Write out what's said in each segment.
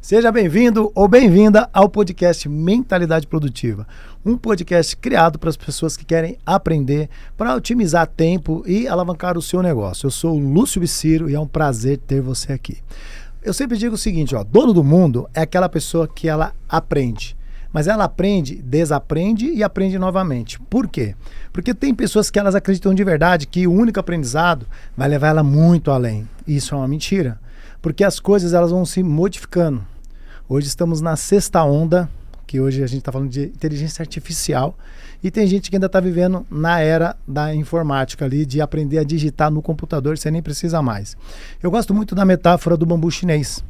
Seja bem-vindo ou bem-vinda ao podcast Mentalidade Produtiva. Um podcast criado para as pessoas que querem aprender para otimizar tempo e alavancar o seu negócio. Eu sou o Lúcio Biciro e é um prazer ter você aqui. Eu sempre digo o seguinte, dono do mundo é aquela pessoa que ela aprende. Mas ela aprende, desaprende e aprende novamente. Por quê? Porque tem pessoas que elas acreditam de verdade que o único aprendizado vai levar ela muito além. E isso é uma mentira. Porque as coisas elas vão se modificando. Hoje estamos na sexta onda, que hoje a gente está falando de inteligência artificial, e tem gente que ainda está vivendo na era da informática ali, de aprender a digitar no computador, você nem precisa mais. Eu gosto muito da metáfora do bambu chinês.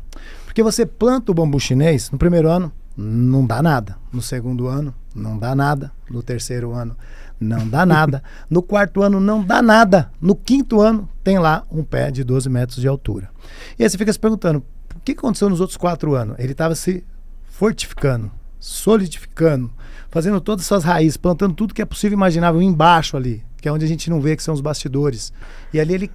Porque você planta o bambu chinês, no primeiro ano, não dá nada. No segundo ano, não dá nada. No terceiro ano, não dá nada. No quarto ano, não dá nada. No quinto ano, tem lá um pé de 12 metros de altura. E aí você fica se perguntando, o que aconteceu nos outros 4 anos? Ele estava se fortificando, solidificando, fazendo todas as suas raízes, plantando tudo que é possível e imaginável embaixo ali, que é onde a gente não vê, que são os bastidores. E ali ele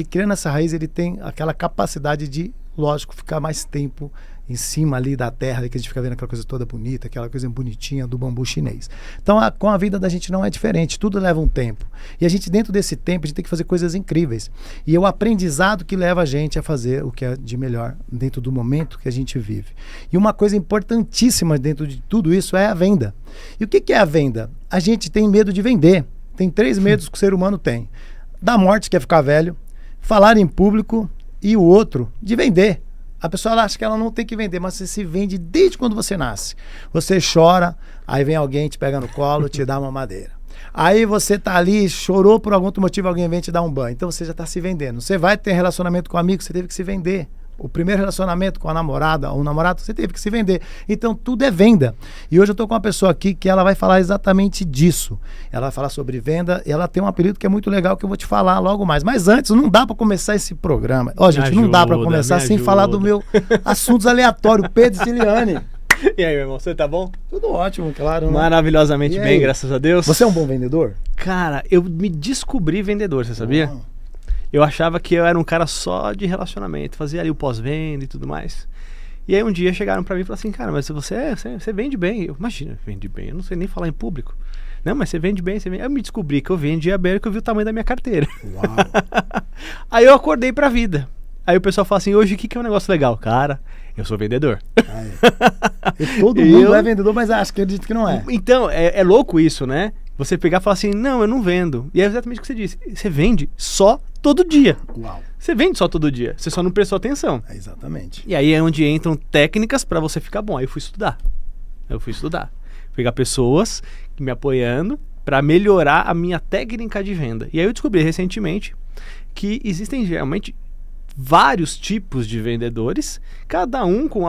criando essa raiz, ele tem aquela capacidade de, lógico, ficar mais tempo em cima ali da terra, que a gente fica vendo aquela coisa toda bonita, aquela coisa bonitinha do bambu chinês. Então, com a vida da gente não é diferente, tudo leva um tempo. E a gente, dentro desse tempo, a gente tem que fazer coisas incríveis. E é o aprendizado que leva a gente a fazer o que é de melhor dentro do momento que a gente vive. E uma coisa importantíssima dentro de tudo isso é a venda. E o que é a venda? A gente tem medo de vender. Tem 3 medos que o ser humano tem. Da morte, que é ficar velho, falar em público e o outro, de vender. A pessoa ela acha que ela não tem que vender, mas você se vende desde quando você nasce. Você chora, aí vem alguém, te pega no colo, te dá uma madeira. Aí você tá ali, chorou por algum outro motivo, alguém vem te dar um banho. Então você já tá se vendendo. Você vai ter relacionamento com um amigo, você teve que se vender. O primeiro relacionamento com a namorada ou o namorado, você teve que se vender. Então tudo é venda. E hoje eu tô com uma pessoa aqui que ela vai falar exatamente disso. Ela vai falar sobre venda e ela tem um apelido que é muito legal que eu vou te falar logo mais. Mas antes, não dá para começar esse programa. Gente, não dá para começar sem falar do meu assuntos aleatórios, Pedro Ciliani. E aí, meu irmão, você tá bom? Tudo ótimo, claro. Né? Maravilhosamente bem, graças a Deus. Você é um bom vendedor? Cara, eu me descobri vendedor, você sabia? Eu achava que eu era um cara só de relacionamento, fazia ali o pós-venda e tudo mais. E aí um dia chegaram pra mim e falaram assim, cara, mas você vende bem. Eu, imagina, vende bem, eu não sei nem falar em público. Não, mas você vende bem, você vende. Aí eu me descobri que eu vendia bem, que eu vi o tamanho da minha carteira. Uau. Aí eu acordei pra vida. Aí o pessoal fala assim, hoje o que é um negócio legal? Cara, eu sou vendedor. E todo mundo é vendedor, mas acho que acredito que não é. Então, é louco isso, né? Você pegar e falar assim, não, eu não vendo. E é exatamente o que você disse. Você vende só todo dia. Uau. Você vende só todo dia. Você só não prestou atenção. Exatamente. E aí é onde entram técnicas pra você ficar bom. Aí eu fui estudar. Pegar pessoas me apoiando pra melhorar a minha técnica de venda. E aí eu descobri recentemente que existem geralmente vários tipos de vendedores, cada um com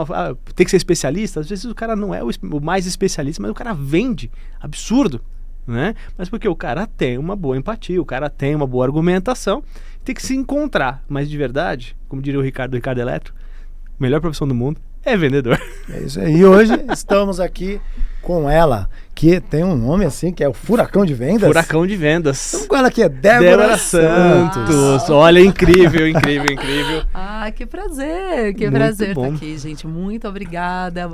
tem que ser especialista. Às vezes o cara não é o mais especialista, mas o cara vende absurdo, né? Mas porque o cara tem uma boa empatia, o cara tem uma boa argumentação, tem que se encontrar. Mas de verdade, como diria o Ricardo Eletro, a melhor profissão do mundo é vendedor. É isso aí. E hoje estamos aqui com ela, que tem um nome assim, que é o Furacão de Vendas. Furacão de Vendas. Estamos com ela aqui, é Débora Santos. Olha, incrível. Que prazer, prazer estar aqui, gente. Muito obrigada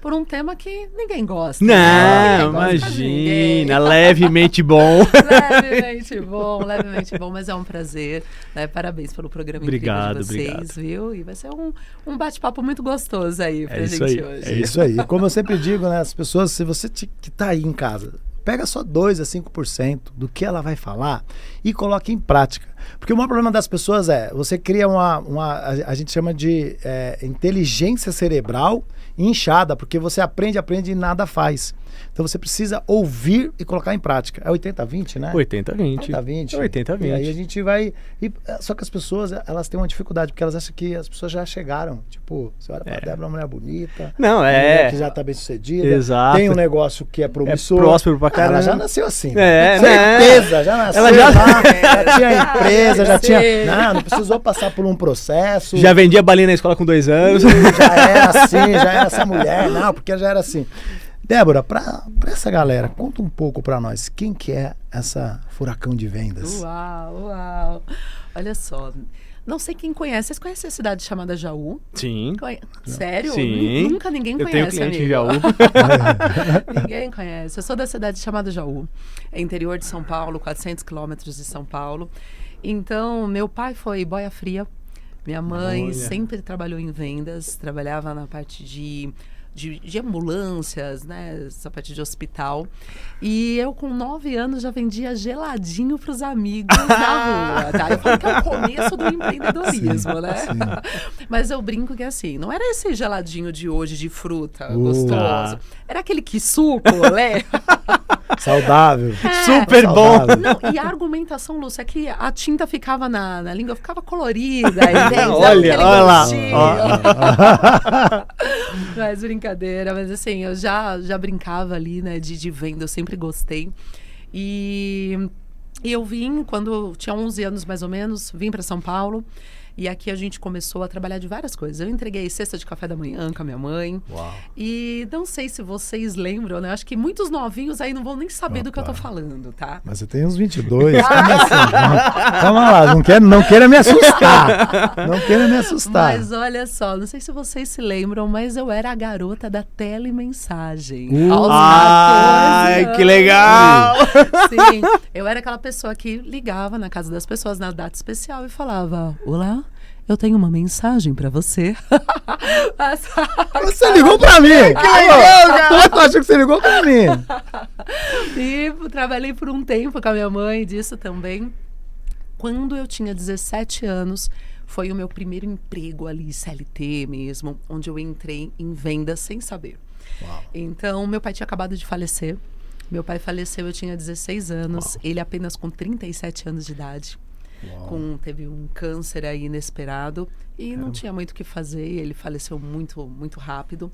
por um tema que ninguém gosta. Não, imagina, levemente bom. levemente bom, mas é um prazer, né? Parabéns pelo programa incrível de vocês, viu? E vai ser um bate-papo muito gostoso aí pra gente hoje. É isso aí. Como eu sempre digo, né, as pessoas, se você que tá aí em casa, pega só 2 a 5% do que ela vai falar e coloque em prática. Porque o maior problema das pessoas você cria a gente chama de inteligência cerebral inchada, porque você aprende e nada faz. Então você precisa ouvir e colocar em prática. É 80-20, né? 80-20. 80-20. E aí a gente vai... só que as pessoas, elas têm uma dificuldade, porque elas acham que as pessoas já chegaram. Tipo, você olha pra Débora, uma mulher bonita. Não, uma mulher que já tá bem sucedida. Exato. Tem um negócio que é promissor. É próspero pra caramba. Ela já nasceu assim. Certeza, já nasceu. Ela já tinha empresa, já tinha... Não precisou passar por um processo. Já vendia balinha na escola com 2 anos. Já era assim, já era essa mulher. Não, porque já era assim. Débora, pra essa galera, conta um pouco pra nós, quem que é essa Furacão de Vendas? Uau! Olha só, Não sei quem conhece. Vocês conhecem a cidade chamada Jaú? Sim. Sério? Sim. Nunca ninguém Eu conhece, tenho cliente amigo. em Jaú. Ninguém conhece. Eu sou da cidade chamada Jaú. É interior de São Paulo, 400 quilômetros de São Paulo. Então, meu pai foi boia fria. Minha mãe sempre trabalhou em vendas. Trabalhava na parte de ambulâncias, né? Essa parte de hospital. E eu, com 9 anos, já vendia geladinho para os amigos na rua, tá? Eu falo que é o começo do empreendedorismo, sim, né? Sim. Mas eu brinco que assim, não era esse geladinho de hoje de fruta gostoso. Era aquele que suco, né? Saudável. Super bom. Não, e a argumentação, Lúcia, é que a tinta ficava na língua, ficava colorida. Olha lá. Mas brincadeira, mas assim, eu já brincava ali, né, de venda, eu sempre gostei. E eu vim, quando eu tinha 11 anos mais ou menos, vim para São Paulo. E aqui a gente começou a trabalhar de várias coisas. Eu entreguei cesta de café da manhã com a minha mãe. Uau. E não sei se vocês lembram, né? Acho que muitos novinhos aí não vão nem saber do que eu tô falando, tá? Mas você tem uns 22. Calma lá, não queira me assustar. Não queira me assustar. Mas olha só, não sei se vocês se lembram, mas eu era a garota da telemensagem. Ai, que legal! Sim, eu era aquela pessoa que ligava na casa das pessoas na data especial e falava: olá, eu tenho uma mensagem pra você. Você ligou pra mim! Que legal, cara! Eu acho que você ligou pra mim! E trabalhei por um tempo com a minha mãe disso também. Quando eu tinha 17 anos, foi o meu primeiro emprego ali, CLT mesmo, onde eu entrei em vendas sem saber. Uau. Então, meu pai tinha acabado de falecer. Meu pai faleceu, eu tinha 16 anos. Uau. Ele apenas com 37 anos de idade. Teve um câncer aí inesperado e não tinha muito o que fazer. Ele faleceu muito, muito rápido.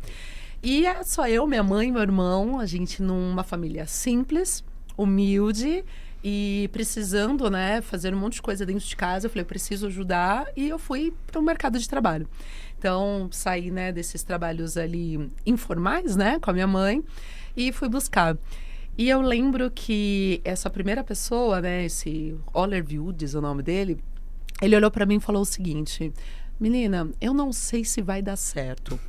E é só eu, minha mãe, meu irmão, a gente numa família simples, humilde e precisando, né, fazer um monte de coisa dentro de casa. Eu falei, eu preciso ajudar, e eu fui para o mercado de trabalho. Então, saí, né, desses trabalhos ali informais, né, com a minha mãe, e fui buscar. E eu lembro que essa primeira pessoa, né, esse Oliver Woods, o nome dele, ele olhou para mim e falou o seguinte: menina, eu não sei se vai dar certo,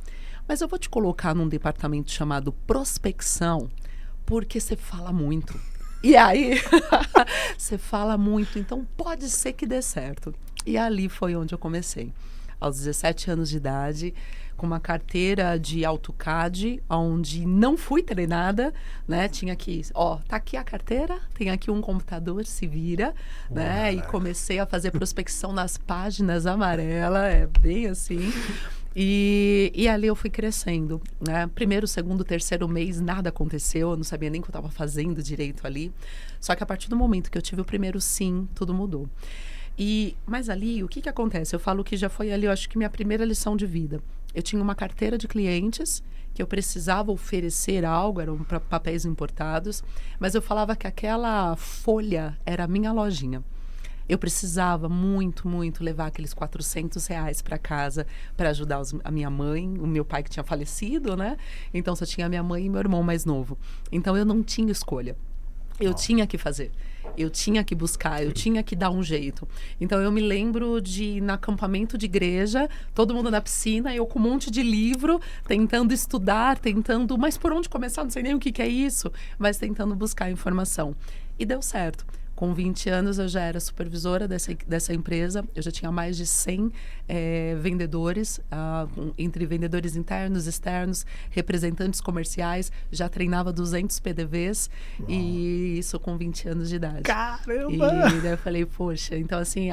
mas eu vou te colocar num departamento chamado prospecção, porque você fala muito. E aí, você fala muito, então pode ser que dê certo. E ali foi onde eu comecei. Aos 17 anos de idade, com uma carteira de AutoCAD, onde não fui treinada, né? Tinha aqui, tá aqui a carteira, tem aqui um computador, se vira, né? E comecei a fazer prospecção nas páginas amarelas, é bem assim. E ali eu fui crescendo, né? Primeiro, segundo, terceiro mês, nada aconteceu, eu não sabia nem o que eu estava fazendo direito ali. Só que a partir do momento que eu tive o primeiro sim, tudo mudou. Mas ali, o que acontece? Eu falo que já foi ali, eu acho que minha primeira lição de vida. Eu tinha uma carteira de clientes que eu precisava oferecer algo, eram papéis importados, mas eu falava que aquela folha era a minha lojinha. Eu precisava muito, muito levar aqueles R$400 para casa para ajudar a minha mãe, o meu pai que tinha falecido, né? Então só tinha a minha mãe e meu irmão mais novo. Então eu não tinha escolha. Eu tinha que fazer, eu tinha que buscar, eu tinha que dar um jeito. Então eu me lembro de, no acampamento de igreja, todo mundo na piscina, eu com um monte de livro, tentando estudar, mas por onde começar? Não sei nem o que é isso, mas tentando buscar informação. E deu certo. Com 20 anos eu já era supervisora dessa empresa, eu já tinha mais de 100 vendedores, entre vendedores internos, externos, representantes comerciais, já treinava 200 PDVs. Uau. E isso com 20 anos de idade. Caramba! E daí eu falei, poxa, então assim,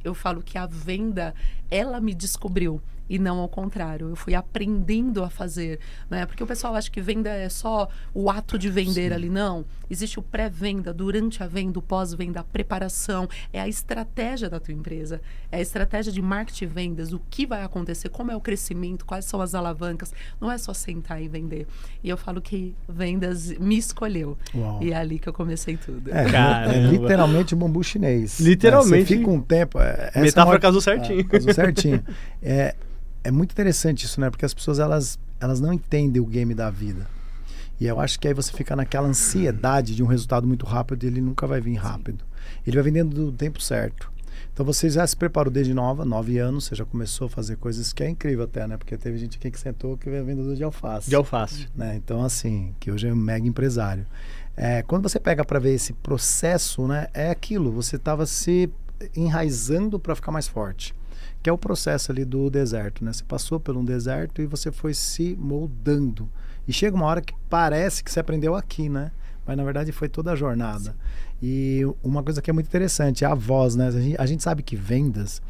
eu falo que a venda, ela me descobriu. E não ao contrário, eu fui aprendendo a fazer, né? Porque o pessoal acha que venda é só o ato de vender. Sim. Ali, não. Existe o pré-venda, durante a venda, o pós-venda, a preparação, é a estratégia da tua empresa, é a estratégia de marketing e vendas, o que vai acontecer, como é o crescimento, quais são as alavancas, não é só sentar e vender. E eu falo que vendas me escolheu. Uau. E é ali que eu comecei tudo. É literalmente bambu chinês. Literalmente. Você fica um tempo... Metáfora casou certinho. Casou certinho. É muito interessante isso, né? Porque as pessoas, elas não entendem o game da vida. E eu acho que aí você fica naquela ansiedade de um resultado muito rápido e ele nunca vai vir rápido. Sim. Ele vai vir dentro do tempo certo. Então você já se preparou desde 9 anos, você já começou a fazer coisas que é incrível até, né? Porque teve gente aqui que sentou que é vendedor de alface. De alface. Né? Então, assim, que hoje é um mega empresário. Quando você pega para ver esse processo, né? É aquilo, você estava se enraizando para ficar mais forte. Que é o processo ali do deserto, né? Você passou por um deserto e você foi se moldando. E chega uma hora que parece que você aprendeu aqui, né? Mas na verdade foi toda a jornada. E uma coisa que é muito interessante é a voz, né? A gente sabe que vendas,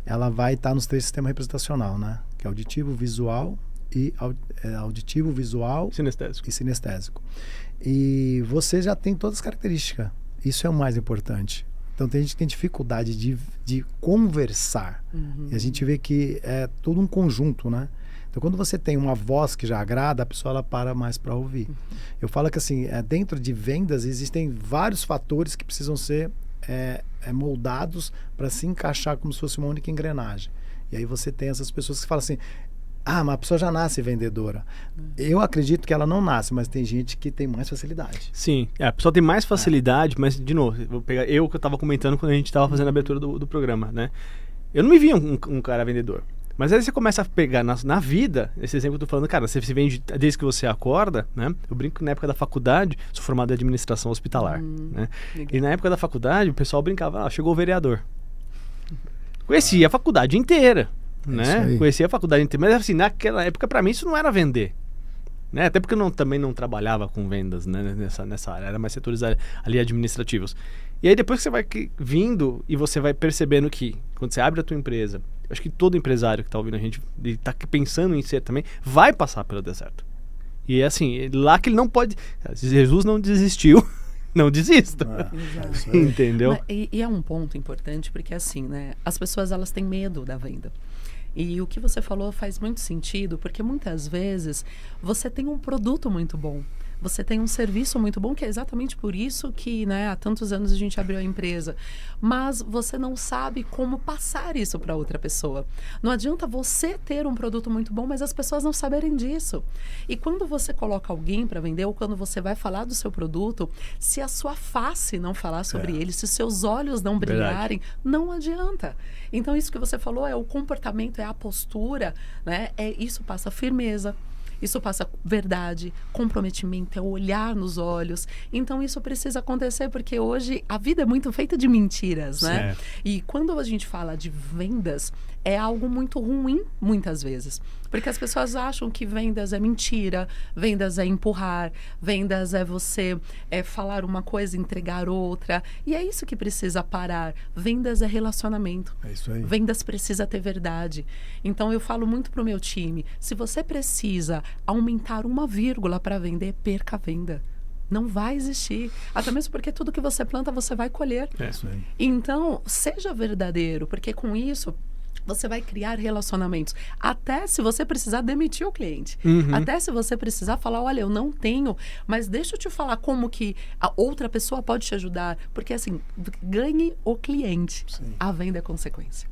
ela vai estar nos 3 sistemas representacional, né? Que é auditivo, visual e sinestésico. E você já tem todas as características. Isso é o mais importante. Então tem gente que tem dificuldade de conversar. E a gente vê que é todo um conjunto, né? Então quando você tem uma voz que já agrada, a pessoa ela para mais para ouvir. Eu falo que assim, dentro de vendas existem vários fatores que precisam ser moldados para se encaixar como se fosse uma única engrenagem. E aí você tem essas pessoas que falam assim, mas a pessoa já nasce vendedora. Eu acredito que ela não nasce, mas tem gente que tem mais facilidade. Sim, a pessoa tem mais facilidade, mas, de novo, vou pegar que eu estava comentando quando a gente estava fazendo a abertura do programa, né? Eu não me via um cara vendedor. Mas aí você começa a pegar na vida, esse exemplo que eu tô falando, cara, você se vende desde que você acorda, né? Eu brinco que na época da faculdade, sou formado em administração hospitalar, né? E na época da faculdade, o pessoal brincava, chegou o vereador. Conhecia a faculdade inteira. Né? Conhecia a faculdade inteira, mas assim, naquela época pra mim isso não era vender, né? Até porque eu também não trabalhava com vendas, né? nessa área, era mais setores ali administrativos. E aí depois que você vai vindo e você vai percebendo que quando você abre a tua empresa, acho que todo empresário que tá ouvindo a gente e tá pensando em ser também, vai passar pelo deserto. E é assim, lá que ele não pode, Jesus não desistiu. Não desista. Entendeu? E é um ponto importante porque assim, né? As pessoas elas têm medo da venda. E o que você falou faz muito sentido, porque muitas vezes você tem um produto muito bom. Você tem um serviço muito bom, que é exatamente por isso que, né, há tantos anos a gente abriu a empresa. Mas você não sabe como passar isso para outra pessoa. Não adianta você ter um produto muito bom, mas as pessoas não saberem disso. E quando você coloca alguém para vender, ou quando você vai falar do seu produto, se a sua face não falar sobre ele, se seus olhos não brilharem, não adianta. Então, isso que você falou é o comportamento, é a postura, né? Isso passa firmeza. Isso passa verdade, comprometimento, é olhar nos olhos. Então, isso precisa acontecer, porque hoje a vida é muito feita de mentiras, né? E quando a gente fala de vendas, é algo muito ruim, muitas vezes. Porque as pessoas acham que vendas é mentira, vendas é empurrar, vendas é você falar uma coisa e entregar outra. E é isso que precisa parar. Vendas é relacionamento. É isso aí. Vendas precisa ter verdade. Então, eu falo muito pro meu time, se você precisa aumentar 1 vírgula para vender, perca a venda. Não vai existir. Até mesmo porque tudo que você planta, você vai colher. É isso aí. Então, seja verdadeiro, porque com isso você vai criar relacionamentos. Até se você precisar demitir o cliente. Até se você precisar falar, olha, eu não tenho, mas deixa eu te falar como que a outra pessoa pode te ajudar. Porque assim, ganhe o cliente. Sim. A venda é consequência.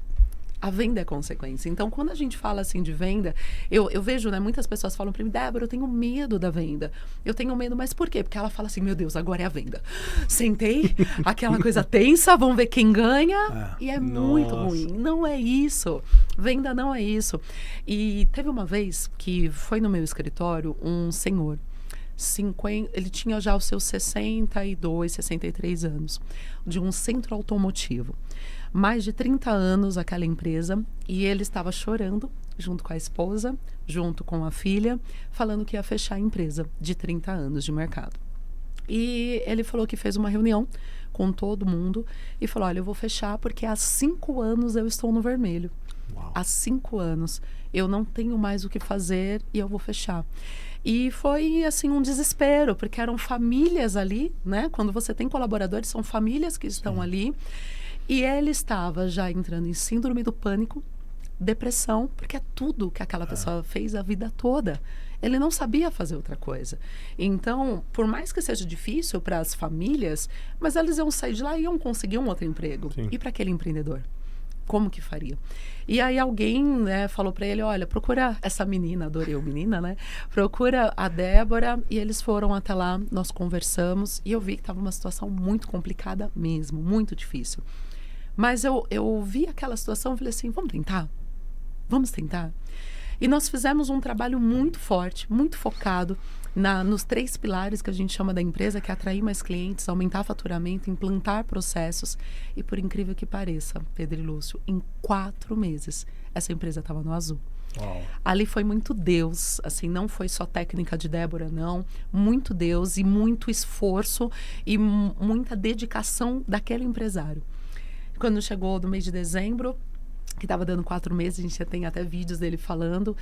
A venda é consequência. Então, quando a gente fala assim de venda, eu vejo, né, muitas pessoas falam para mim, Débora, eu tenho medo da venda. Eu tenho medo, mas por quê? Porque ela fala assim, meu Deus, agora é a venda. Sentei, aquela coisa tensa, vamos ver quem ganha. E é muito ruim. Não é isso. Venda não é isso. E teve uma vez que foi no meu escritório um senhor, ele tinha já os seus 62, 63 anos, de um centro automotivo. Mais de 30 anos aquela empresa, e ele estava chorando junto com a esposa, junto com a filha, falando que ia fechar a empresa de 30 anos de mercado. E ele falou que fez uma reunião com todo mundo e falou, olha, eu vou fechar porque há 5 anos eu estou no vermelho. Uau. Há 5 anos eu não tenho mais o que fazer e eu vou fechar. E foi, assim, um desespero, porque eram famílias ali, né? Quando você tem colaboradores, são famílias que estão ali. E ele estava já entrando em síndrome do pânico, depressão, porque é tudo que aquela pessoa fez a vida toda. Ele não sabia fazer outra coisa. Então, por mais que seja difícil para as famílias, mas eles iam sair de lá e iam conseguir um outro emprego. Sim. E para aquele empreendedor? Como que faria? E aí alguém, né, falou para ele, olha, procura essa menina, adorei o menina, né? Procura a Débora. E eles foram até lá, nós conversamos e eu vi que estava uma situação muito complicada mesmo, muito difícil. Mas eu vi aquela situação e falei assim, vamos tentar? Vamos tentar? E nós fizemos um trabalho muito forte, muito focado nos 3 pilares que a gente chama da empresa, que é atrair mais clientes, aumentar faturamento, implantar processos. E por incrível que pareça, Pedro e Lúcio, em 4 meses, essa empresa estava no azul. Uau. Ali foi muito Deus, assim, não foi só técnica de Débora, não. Muito Deus e muito esforço e muita dedicação daquele empresário. Quando chegou no mês de dezembro, que estava dando 4 meses, a gente já tem até vídeos dele falando,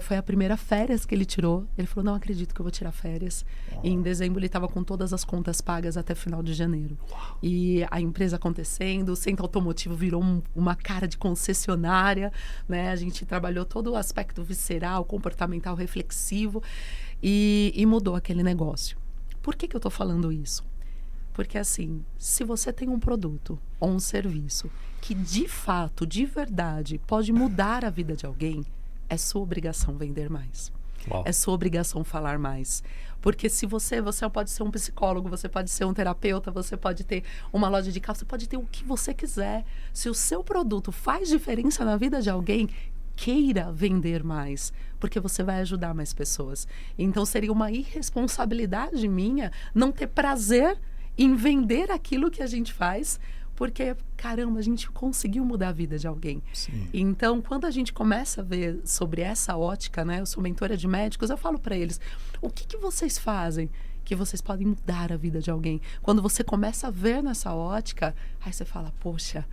foi a primeira férias que ele tirou. Ele falou, não acredito que eu vou tirar férias. E em dezembro ele estava com todas as contas pagas até final de janeiro. E a empresa acontecendo, o Centro Automotivo virou uma cara de concessionária, né? A gente trabalhou todo o aspecto visceral, comportamental, reflexivo e mudou aquele negócio. Por que eu estou falando isso? Porque assim, se você tem um produto ou um serviço que de fato, de verdade, pode mudar a vida de alguém, é sua obrigação vender mais. Uau. É sua obrigação falar mais. Porque se você pode ser um psicólogo, você pode ser um terapeuta, você pode ter uma loja de carro, você pode ter o que você quiser. Se o seu produto faz diferença na vida de alguém, queira vender mais, porque você vai ajudar mais pessoas. Então seria uma irresponsabilidade minha não ter prazer em vender aquilo que a gente faz, porque, caramba, a gente conseguiu mudar a vida de alguém. Sim. Então, quando a gente começa a ver sobre essa ótica, né? Eu sou mentora de médicos, eu falo para eles, o que vocês fazem que vocês podem mudar a vida de alguém? Quando você começa a ver nessa ótica, aí você fala, poxa,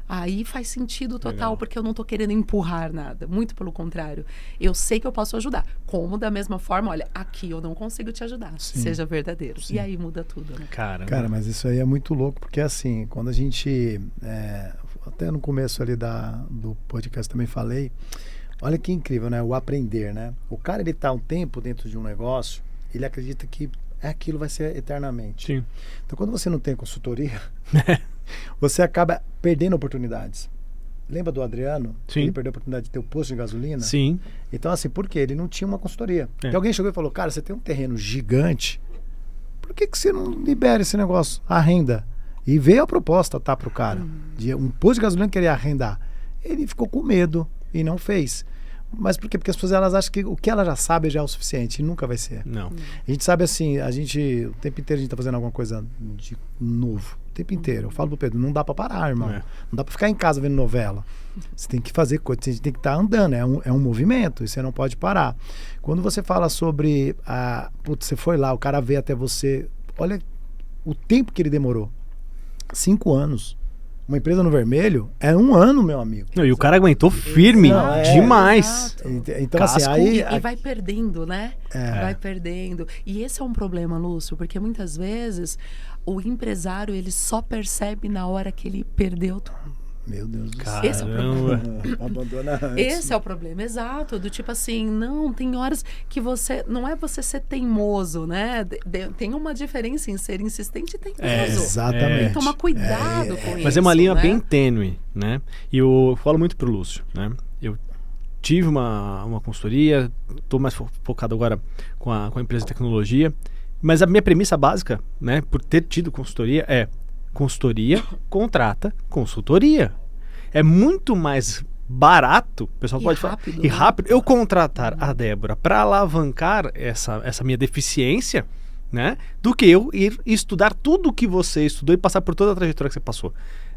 aí faz sentido total, Legal. porque eu não estou querendo empurrar nada. Muito pelo contrário. Eu sei que eu posso ajudar. Como da mesma forma, olha, aqui eu não consigo te ajudar. Sim. Seja verdadeiro. Sim. E aí muda tudo, né? Cara, mas isso aí é muito louco, porque assim, quando a gente, até no começo ali do podcast também falei, olha que incrível, né? O aprender, né? O cara, ele tá um tempo dentro de um negócio, ele acredita que aquilo vai ser eternamente. Sim. Então, quando você não tem consultoria, você acaba perdendo oportunidades. Lembra do Adriano? Sim. Ele perdeu a oportunidade de ter o posto de gasolina? Sim. Então, assim, por quê? Ele não tinha uma consultoria. É. Então, alguém chegou e falou, cara, você tem um terreno gigante, por que você não libera esse negócio? Arrenda. E veio a proposta, tá, pro cara. De um posto de gasolina querer arrendar. Ele ficou com medo e não fez. Mas por quê? Porque as pessoas, elas acham que o que ela já sabe já é o suficiente. E nunca vai ser. Não. A gente sabe assim, o tempo inteiro a gente tá fazendo alguma coisa de novo. O tempo inteiro. Eu falo pro Pedro, não dá pra parar, irmão. É. Não dá pra ficar em casa vendo novela. Você tem que fazer coisa, você tem que estar andando. É um movimento e você não pode parar. Quando você fala sobre putz, você foi lá, o cara veio até você. Olha o tempo que ele demorou. 5 anos. Uma empresa no vermelho é 1 ano, meu amigo. Não, e o cara aguentou firme Não, demais. Exato. Então, assim, Casco. aí. E vai perdendo, né? É. Vai perdendo. E esse é um problema, Lúcio, porque muitas vezes o empresário, ele só percebe na hora que ele perdeu tudo. Meu Deus do céu. Caramba. Esse é o problema. Abandona antes. Esse é o problema, exato. Do tipo assim, não, tem horas que você... Não é você ser teimoso, né? Tem uma diferença em ser insistente e teimoso. Exatamente. Tem que tomar cuidado com isso. Mas é uma linha né? bem tênue, né? E eu falo muito pro Lúcio, né? Eu tive uma consultoria, estou mais focado agora com a empresa de tecnologia, mas a minha premissa básica, né, por ter tido consultoria, é consultoria contrata consultoria. É muito mais barato, o pessoal E pode rápido, falar, e né? rápido, eu contratar a Débora para alavancar essa minha deficiência, né, do que eu ir estudar tudo o que você estudou e passar por toda a trajetória que você passou.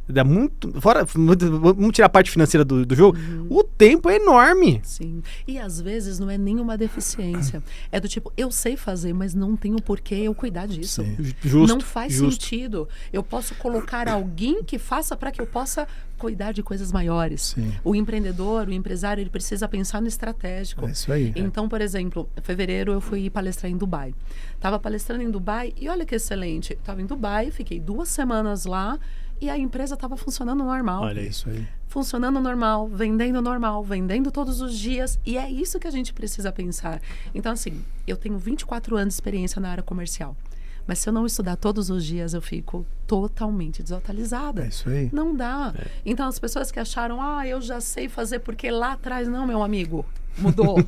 Dá muito. Vamos tirar a parte financeira do jogo. O tempo é enorme. Sim. E às vezes não é nenhuma deficiência. É do tipo, eu sei fazer, mas não tenho porquê eu cuidar disso. Sim. Justo. Não faz justo. sentido. Eu posso colocar alguém que faça para que eu possa cuidar de coisas maiores. Sim. O empreendedor, o empresário, ele precisa pensar no estratégico. É isso aí. Então, por exemplo, em fevereiro eu fui palestrar em Dubai. Estava palestrando em Dubai e olha que excelente. Estava em Dubai, fiquei 2 semanas lá e a empresa estava funcionando normal. Olha É isso aí. Funcionando normal, vendendo todos os dias. E é isso que a gente precisa pensar. Então, assim, eu tenho 24 anos de experiência na área comercial. Mas se eu não estudar todos os dias, eu fico totalmente desatualizada. É isso aí. Não dá. Então, as pessoas que acharam, eu já sei fazer porque lá atrás... Não, meu amigo. mudou.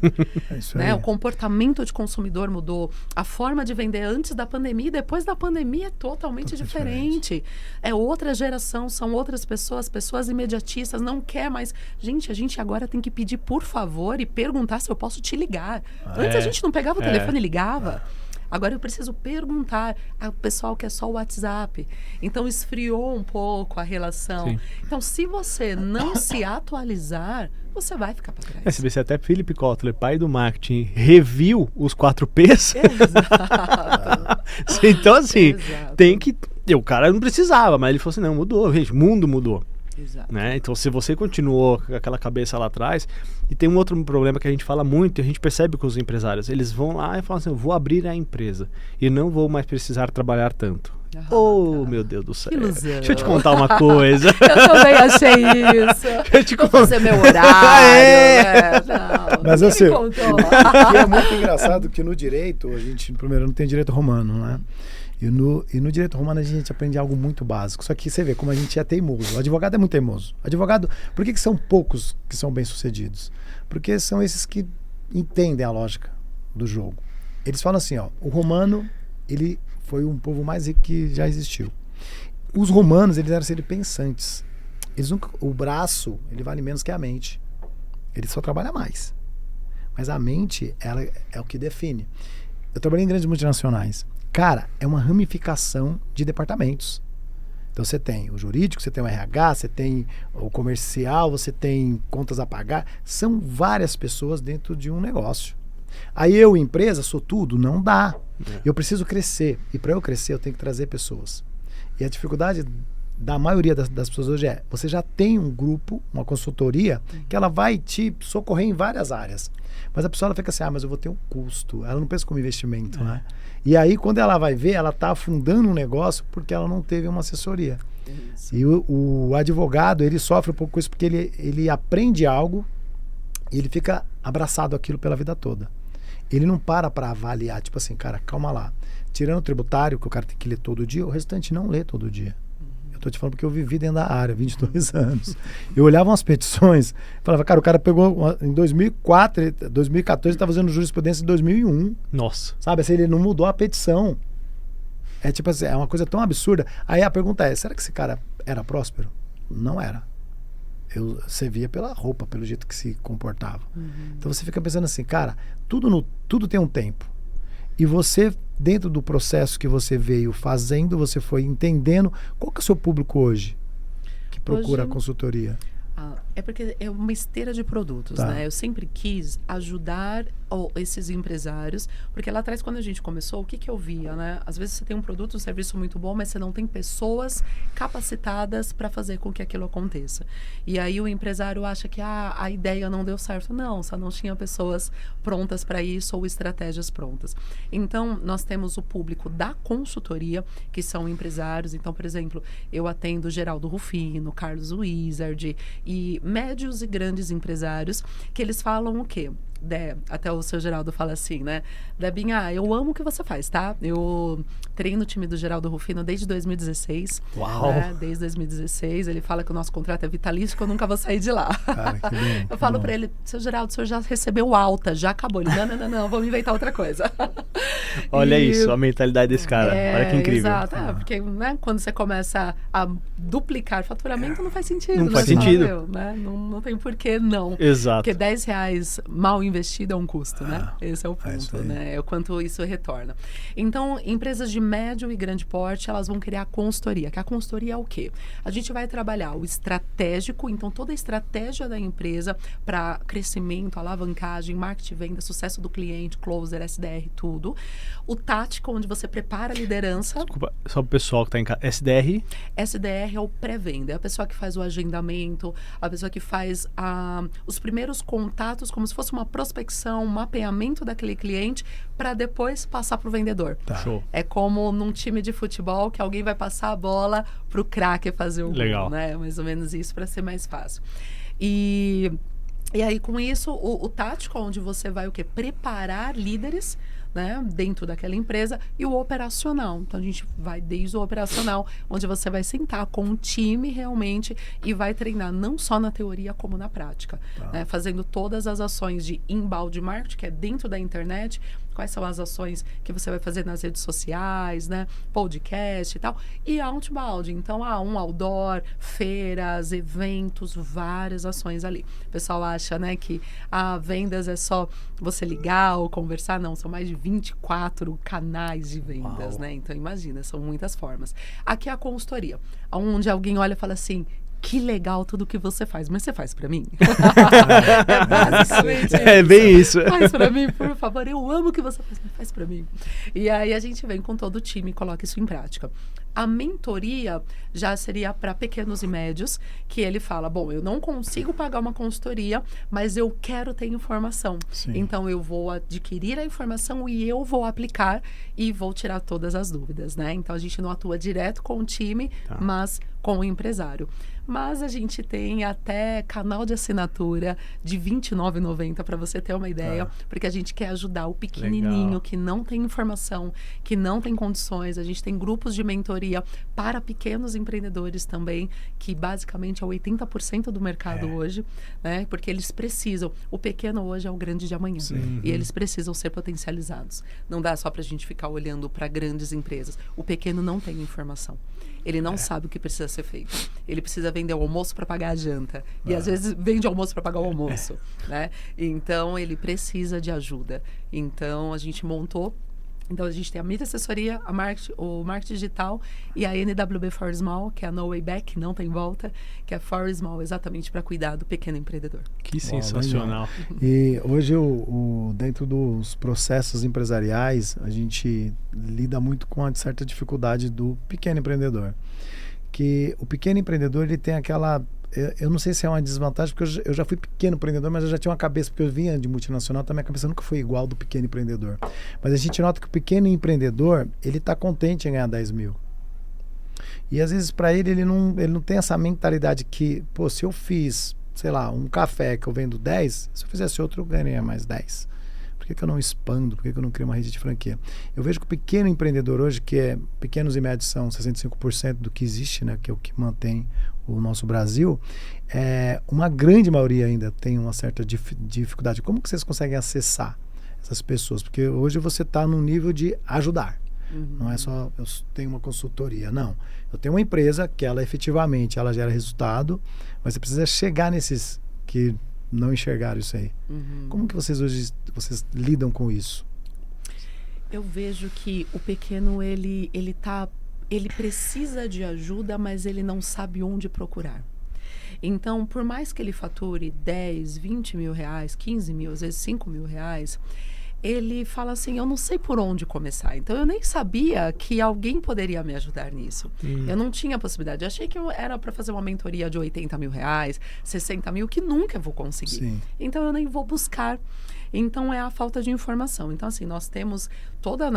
É isso Né? aí. O comportamento de consumidor mudou. A forma de vender antes da pandemia e depois da pandemia é totalmente diferente. É outra geração, são outras pessoas, pessoas imediatistas, não quer mais. Gente, a gente agora tem que pedir por favor e perguntar se eu posso te ligar. Antes a gente não pegava o telefone e ligava. Agora eu preciso perguntar ao pessoal que é só o WhatsApp. Então esfriou um pouco a relação. Sim. Então, se você não se atualizar, você vai ficar para trás. Você vê se até Philip Kotler, pai do marketing, reviu os 4 P's. Exato. Então, assim, Exato. tem que... O cara não precisava, mas ele falou assim, não, mudou, gente, o mundo mudou. Exato. Né? Então, se você continuou com aquela cabeça lá atrás... E tem um outro problema que a gente fala muito, e a gente percebe com os empresários. Eles vão lá e falam assim, eu vou abrir a empresa e não vou mais precisar trabalhar tanto. Meu Deus do céu. Que ilusão. Deixa eu te contar uma coisa. Eu também achei isso. Deixa eu te Vou contar. fazer meu horário. Não, Mas ninguém assim, me contou. E é muito engraçado que no direito, a gente, primeiro, não tem direito romano, né? E no direito romano a gente aprende algo muito básico. Só que você vê como a gente é teimoso. O advogado é muito teimoso. Advogado, por que são poucos que são bem-sucedidos? Porque são esses que entendem a lógica do jogo. Eles falam assim, ó, o romano, ele foi um povo mais rico que já existiu. Os romanos, eles eram seres pensantes. Eles nunca, o braço, ele vale menos que a mente. Ele só trabalha mais. Mas a mente, ela é o que define. Eu trabalhei em grandes multinacionais. Cara, é uma ramificação de departamentos. Então você tem o jurídico, você tem o RH, você tem o comercial, você tem contas a pagar. São várias pessoas dentro de um negócio. Aí eu, empresa, sou tudo? Não dá. Eu preciso crescer. E para eu crescer, eu tenho que trazer pessoas. E a dificuldade da maioria das pessoas hoje é, você já tem um grupo, uma consultoria, que ela vai te socorrer em várias áreas. Mas a pessoa ela fica assim, mas eu vou ter um custo. Ela não pensa como investimento, né? E aí, quando ela vai ver, ela está afundando um negócio porque ela não teve uma assessoria. Isso. E o advogado, ele sofre um pouco com isso porque ele aprende algo e ele fica abraçado àquilo pela vida toda. Ele não para avaliar, tipo assim, cara, calma lá. Tirando o tributário, que o cara tem que ler todo dia, o restante não lê todo dia. Eu tô te falando porque eu vivi dentro da área, 22 anos. Eu olhava umas petições, falava, cara, o cara pegou em 2004, 2014, ele estava fazendo jurisprudência em 2001. Nossa. Sabe, assim, ele não mudou a petição. É tipo assim, é uma coisa tão absurda. Aí a pergunta é, será que esse cara era próspero? Não era. Você via pela roupa, pelo jeito que se comportava. Então você fica pensando assim, cara, tudo tem um tempo. E você, dentro do processo que você veio fazendo, você foi entendendo, qual que é o seu público hoje que procura Hoje, a consultoria? É porque é uma esteira de produtos, Tá. né? Eu sempre quis ajudar esses empresários, porque lá atrás, quando a gente começou, o que eu via, né? Às vezes você tem um produto, um serviço muito bom, mas você não tem pessoas capacitadas para fazer com que aquilo aconteça. E aí o empresário acha que a ideia não deu certo. Não, só não tinha pessoas prontas para isso ou estratégias prontas. Então, nós temos o público da consultoria, que são empresários. Então, por exemplo, eu atendo Geraldo Rufino, Carlos Wizard e médios e grandes empresários, que eles falam o quê? Até o seu Geraldo fala assim, né? Debinha, eu amo o que você faz, tá? Eu treino o time do Geraldo Rufino desde 2016. Uau! Né? Desde 2016. Ele fala que o nosso contrato é vitalício, que eu nunca vou sair de lá. Cara, que bom, Eu falo pra ele, seu Geraldo, o senhor já recebeu alta, já acabou. Ele, não, vamos inventar outra coisa. Olha isso, a mentalidade desse cara. Olha que incrível. Exato, porque né, quando você começa a duplicar faturamento, não faz sentido. Não né? faz Você fala, sentido. "Meu, né? Não tem porquê não. Exato. Porque R$10 mal investido é um custo, né? Esse é o isso ponto, aí. né? É o quanto isso retorna. Então, empresas de médio e grande porte, elas vão criar consultoria. Que a consultoria é o quê? A gente vai trabalhar o estratégico, então toda a estratégia da empresa para crescimento, alavancagem, marketing, venda, sucesso do cliente, closer, SDR, tudo. O tático, onde você prepara a liderança. Desculpa, só pro pessoal que tá em casa. SDR? SDR é o pré-venda, é a pessoa que faz o agendamento, a pessoa que faz os primeiros contatos, como se fosse uma prospecção, um mapeamento daquele cliente, para depois passar para o vendedor. Tá. Show. É como num time de futebol que alguém vai passar a bola pro craque fazer o Legal. gol, né? Mais ou menos isso, para ser mais fácil. E aí, com isso, o tático, onde você vai o quê? Preparar líderes, né, dentro daquela empresa, e o operacional. Então a gente vai desde o operacional, onde você vai sentar com um time realmente e vai treinar não só na teoria como na prática, né, fazendo todas as ações de inbound marketing, que é dentro da internet. Quais são as ações que você vai fazer nas redes sociais, né? Podcast e tal. E outbound. Então, um outdoor, feiras, eventos, várias ações ali. O pessoal acha, né, que vendas é só você ligar ou conversar. Não, são mais de 24 canais de vendas, né? Então, imagina, são muitas formas. Aqui é a consultoria, onde alguém olha e fala assim: que legal tudo que você faz, mas você faz pra mim? É basicamente isso. É bem isso. Faz pra mim, por favor. Eu amo o que você faz, mas faz pra mim. E aí a gente vem com todo o time e coloca isso em prática. A mentoria já seria para pequenos e médios, que ele fala, bom, eu não consigo pagar uma consultoria, mas eu quero ter informação. Sim. Então, eu vou adquirir a informação e eu vou aplicar e vou tirar todas as dúvidas, né? Então, a gente não atua direto com o time, mas com o empresário. Mas a gente tem até canal de assinatura de R$ 29,90 para você ter uma ideia, porque a gente quer ajudar o pequenininho que não tem informação, que não tem condições. A gente tem grupos de mentoria para pequenos empreendedores também, que basicamente é 80% do mercado hoje, né? Porque eles precisam. O pequeno hoje é o grande de amanhã. Sim. E eles precisam ser potencializados. Não dá só para a gente ficar olhando para grandes empresas. O pequeno não tem informação. Ele não sabe o que precisa ser feito. Ele precisa vender o almoço para pagar a janta. E às vezes vende almoço para pagar o almoço, né? Então, ele precisa de ajuda. Então, a gente montou. Então, a gente tem a mídia assessoria, o marketing digital e a NWB For Small, que é a No Way Back, não tem volta, que é For Small, exatamente para cuidar do pequeno empreendedor. Que sensacional. E hoje, dentro dos processos empresariais, a gente lida muito com uma certa dificuldade do pequeno empreendedor. Que o pequeno empreendedor, ele tem aquela... Eu não sei se é uma desvantagem, porque eu já fui pequeno empreendedor, mas eu já tinha uma cabeça, porque eu vinha de multinacional, então a minha cabeça nunca foi igual do pequeno empreendedor. Mas a gente nota que o pequeno empreendedor, ele está contente em ganhar 10 mil. E às vezes para ele não tem essa mentalidade que, pô, se eu fiz, sei lá, um café que eu vendo 10, se eu fizesse outro eu ganharia mais 10. Por que eu não expando? Por que eu não crio uma rede de franquia? Eu vejo que o pequeno empreendedor hoje, pequenos e médios são 65% do que existe, né, que é o que mantém o nosso Brasil, uma grande maioria ainda tem uma certa dificuldade. Como que vocês conseguem acessar essas pessoas? Porque hoje você está num nível de ajudar. Não é só eu tenho uma consultoria, não. Eu tenho uma empresa que ela efetivamente ela gera resultado, mas você precisa chegar nesses que não enxergaram isso aí. Como que vocês hoje lidam com isso? Eu vejo que o pequeno ele precisa de ajuda, mas ele não sabe onde procurar. Então, por mais que ele fature 10, 20 mil reais, 15 mil, às vezes 5 mil reais, ele fala assim, eu não sei por onde começar. Então, eu nem sabia que alguém poderia me ajudar nisso. Eu não tinha possibilidade. Eu achei que era para fazer uma mentoria de 80 mil reais, 60 mil, que nunca vou conseguir. Sim. Então, eu nem vou buscar. Então, é a falta de informação. Então, assim, nós temos toda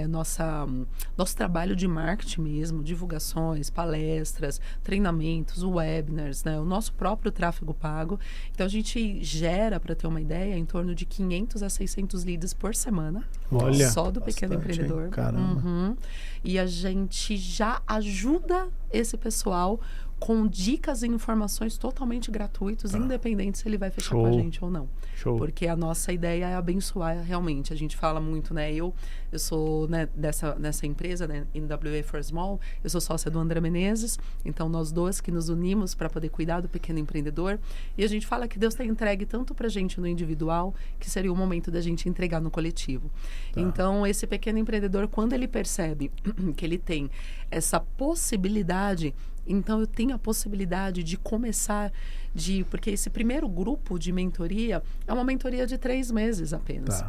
nosso trabalho de marketing mesmo, divulgações, palestras, treinamentos, webinars, né? O nosso próprio tráfego pago. Então, a gente gera, para ter uma ideia, em torno de 500 a 600 leads por semana. Olha, só do pequeno empreendedor. Hein? Caramba. E a gente já ajuda esse pessoal com dicas e informações totalmente gratuitos, independente se ele vai fechar com a gente ou não. Show. Porque a nossa ideia é abençoar realmente. A gente fala muito, né? Eu sou, né, nessa empresa, né, NWA for Small, eu sou sócia do André Menezes, então nós dois que nos unimos para poder cuidar do pequeno empreendedor. E a gente fala que Deus tem entregue tanto para a gente no individual, que seria o momento da gente entregar no coletivo. Então, esse pequeno empreendedor, quando ele percebe que ele tem essa possibilidade, então eu tenho a possibilidade de começar porque esse primeiro grupo de mentoria é uma mentoria de 3 meses apenas.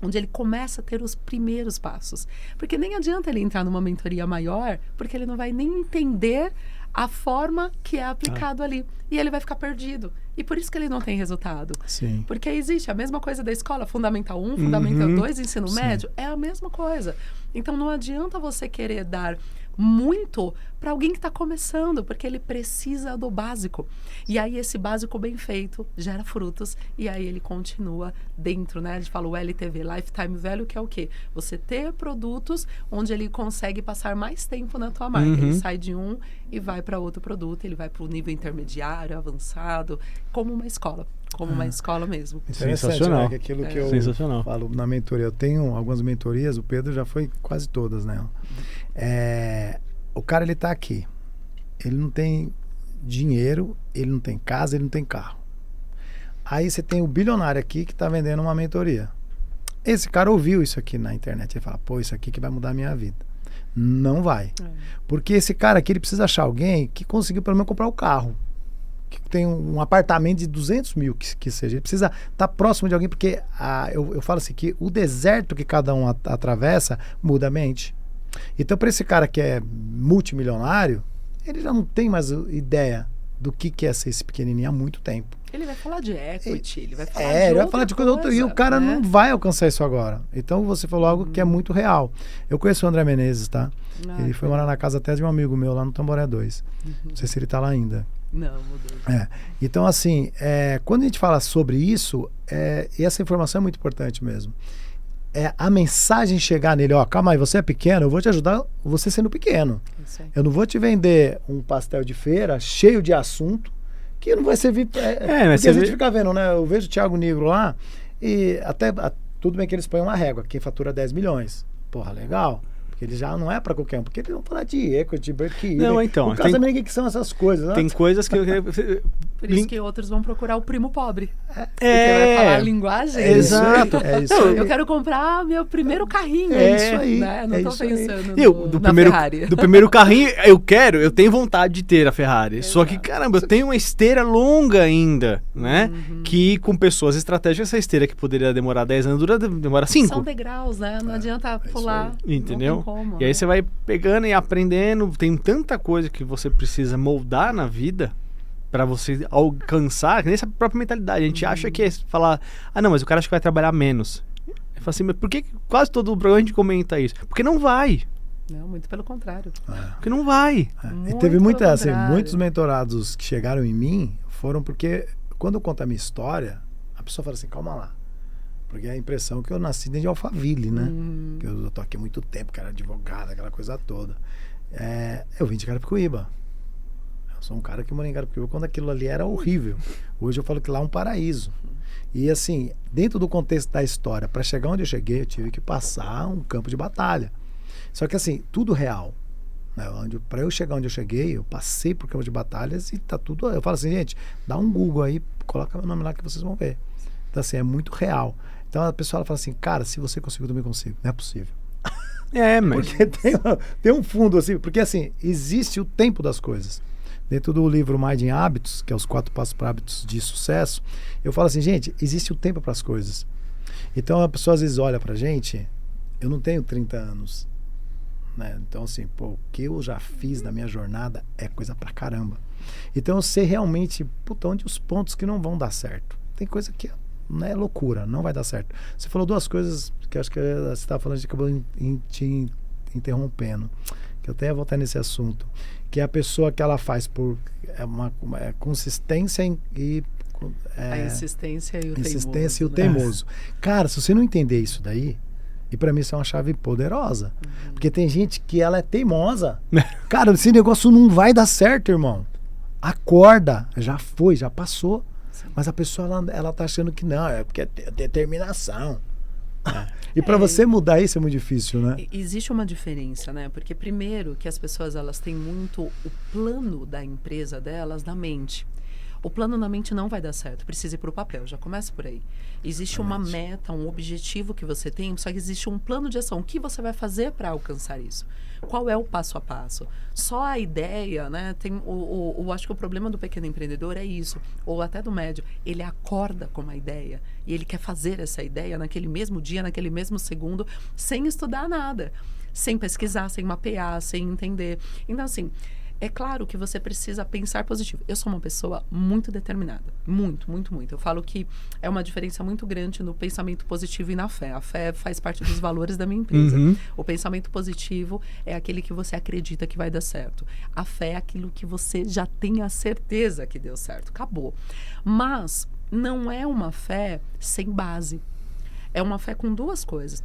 Onde ele começa a ter os primeiros passos. Porque nem adianta ele entrar numa mentoria maior, porque ele não vai nem entender a forma que é aplicado ali. E ele vai ficar perdido. E por isso que ele não tem resultado. Sim. Porque existe a mesma coisa da escola, Fundamental 1, Fundamental 2, ensino médio, é a mesma coisa. Então não adianta você querer dar muito para alguém que está começando, porque ele precisa do básico. E aí esse básico bem feito gera frutos e aí ele continua dentro, né? A gente fala o LTV, Lifetime Value, que é o quê? Você ter produtos onde ele consegue passar mais tempo na tua marca. Ele sai de um e vai para outro produto, ele vai para o nível intermediário, avançado, como uma escola. Como uma escola mesmo. Sensacional. Né? Que aquilo que eu falo na mentoria. Eu tenho algumas mentorias, o Pedro já foi quase todas nela. O cara, ele tá aqui. Ele não tem dinheiro, ele não tem casa, ele não tem carro. Aí você tem o bilionário aqui que tá vendendo uma mentoria. Esse cara ouviu isso aqui na internet. Ele fala, pô, isso aqui que vai mudar a minha vida. Não vai. Porque esse cara aqui, ele precisa achar alguém que conseguiu pelo menos comprar o carro. Que tem um apartamento de 200 mil, que seja. Ele precisa estar próximo de alguém, porque eu falo assim, que o deserto que cada um atravessa muda a mente. Então, para esse cara que é multimilionário, ele já não tem mais ideia do que é ser esse pequenininho há muito tempo. Ele vai falar de equity, ele vai falar ele vai falar de coisa outra, e o cara não vai alcançar isso agora. Então, você falou algo que é muito real. Eu conheço o André Menezes, tá? Ele foi morar na casa até de um amigo meu lá no Tamboré 2. Não sei se ele tá lá ainda. Não, mudou. Então, assim, quando a gente fala sobre isso, e essa informação é muito importante mesmo. A mensagem chegar nele, calma aí, você é pequeno, eu vou te ajudar você sendo pequeno. Eu não vou te vender um pastel de feira cheio de assunto que não vai servir. Porque a gente fica vendo, né? Eu vejo o Thiago Negro lá e até tudo bem que eles põem uma régua, quem fatura 10 milhões. Porra, legal. Porque ele já não é para qualquer um, porque eles vão falar de equity, de break-even. Não, então. Por causa também, o que são essas coisas? Né? Tem coisas que... Por isso que outros vão procurar o primo pobre. Porque vai falar a linguagem. Exato. Isso aí. Eu quero comprar meu primeiro carrinho. Isso aí. Né? Não tô pensando na Ferrari. Do primeiro carrinho, eu tenho vontade de ter a Ferrari. Exato. Só que, caramba, eu tenho uma esteira longa ainda, né? Que com pessoas estratégicas, essa esteira que poderia demorar 10 anos, demora 5. São degraus, né? Não adianta pular. Entendeu? Como, e aí você vai pegando e aprendendo, tem tanta coisa que você precisa moldar na vida para você alcançar, nessa própria mentalidade. A gente acha que é falar, não, mas o cara acha que vai trabalhar menos. Eu falo assim, mas por que quase todo o programa a gente comenta isso? Porque não vai. Não, muito pelo contrário. Porque não vai. E teve muitos mentorados que chegaram em mim, foram porque quando eu conto a minha história, a pessoa fala assim, calma lá. Porque é a impressão que eu nasci dentro de Alphaville, né? Que eu tô aqui há muito tempo, que era advogado, aquela coisa toda. Eu vim de Carapicuíba. Eu sou um cara que mora em Carapicuíba quando aquilo ali era horrível. Hoje eu falo que lá é um paraíso. E assim, dentro do contexto da história, para chegar onde eu cheguei, eu tive que passar um campo de batalha. Só que assim, tudo real. Né? Para eu chegar onde eu cheguei, eu passei por campo de batalhas e tá tudo... Eu falo assim, gente, dá um Google aí, coloca meu nome lá que vocês vão ver. Então assim, é muito real. Então a pessoa fala assim, cara, se você conseguiu, eu também consigo. Não é possível. Mas... Porque tem um fundo assim, porque assim, existe o tempo das coisas. Dentro do livro Mind em Hábitos, que é os 4 passos para hábitos de sucesso, eu falo assim, gente, existe o tempo para as coisas. Então a pessoa às vezes olha pra gente, eu não tenho 30 anos. Né? Então assim, o que eu já fiz na minha jornada é coisa pra caramba. Então eu sei realmente, onde os pontos que não vão dar certo. Tem coisa que não é loucura, não vai dar certo. Você falou 2 coisas que eu acho que você estava falando, a gente acabou te interrompendo, que eu até ia voltar nesse assunto, que é a pessoa que ela faz por uma consistência e a insistência e o insistência teimoso. Cara, se você não entender isso daí, e pra mim isso é uma chave poderosa, porque tem gente que ela é teimosa. Cara, esse negócio não vai dar certo, irmão. Acorda, já foi, já passou. Mas a pessoa, ela tá achando que não, é porque é determinação. E para você mudar isso é muito difícil, né? Existe uma diferença, né? Porque primeiro que as pessoas, elas têm muito o plano da empresa delas na mente. O plano na mente não vai dar certo, precisa ir para o papel, já começa por aí. Existe uma meta, um objetivo que você tem, só que existe um plano de ação. O que você vai fazer para alcançar isso? Qual é o passo a passo? Só a ideia, né? Acho que o problema do pequeno empreendedor é isso, ou até do médio. Ele acorda com uma ideia e ele quer fazer essa ideia naquele mesmo dia, naquele mesmo segundo, sem estudar nada, sem pesquisar, sem mapear, sem entender. Então, assim, É claro que você precisa pensar positivo. Eu sou uma pessoa muito determinada. Muito, muito, muito. Eu falo que é uma diferença muito grande no pensamento positivo e na fé. A fé faz parte dos valores da minha empresa. O pensamento positivo é aquele que você acredita que vai dar certo. A fé é aquilo que você já tem a certeza que deu certo. Acabou. Mas não é uma fé sem base. É uma fé com duas coisas.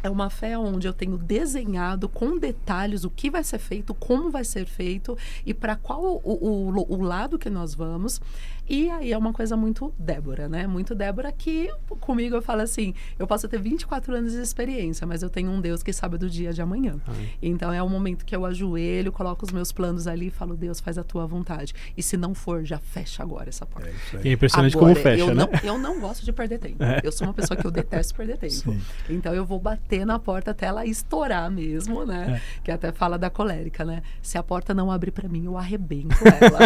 É uma fé onde eu tenho desenhado com detalhes o que vai ser feito, como vai ser feito e para qual o lado que nós vamos. E aí é uma coisa muito Débora, né? Muito Débora que comigo eu falo assim, eu posso ter 24 anos de experiência, mas eu tenho um Deus que sabe do dia de amanhã. Então é o momento que eu ajoelho, coloco os meus planos ali e falo, Deus, faz a tua vontade. E se não for, já fecha agora essa porta. É impressionante agora, como fecha, né? Eu não gosto de perder tempo. Eu sou uma pessoa que eu detesto perder tempo. Sim. Então eu vou bater na porta até ela estourar mesmo, né? Que até fala da colérica, né? Se a porta não abrir pra mim, eu arrebento ela.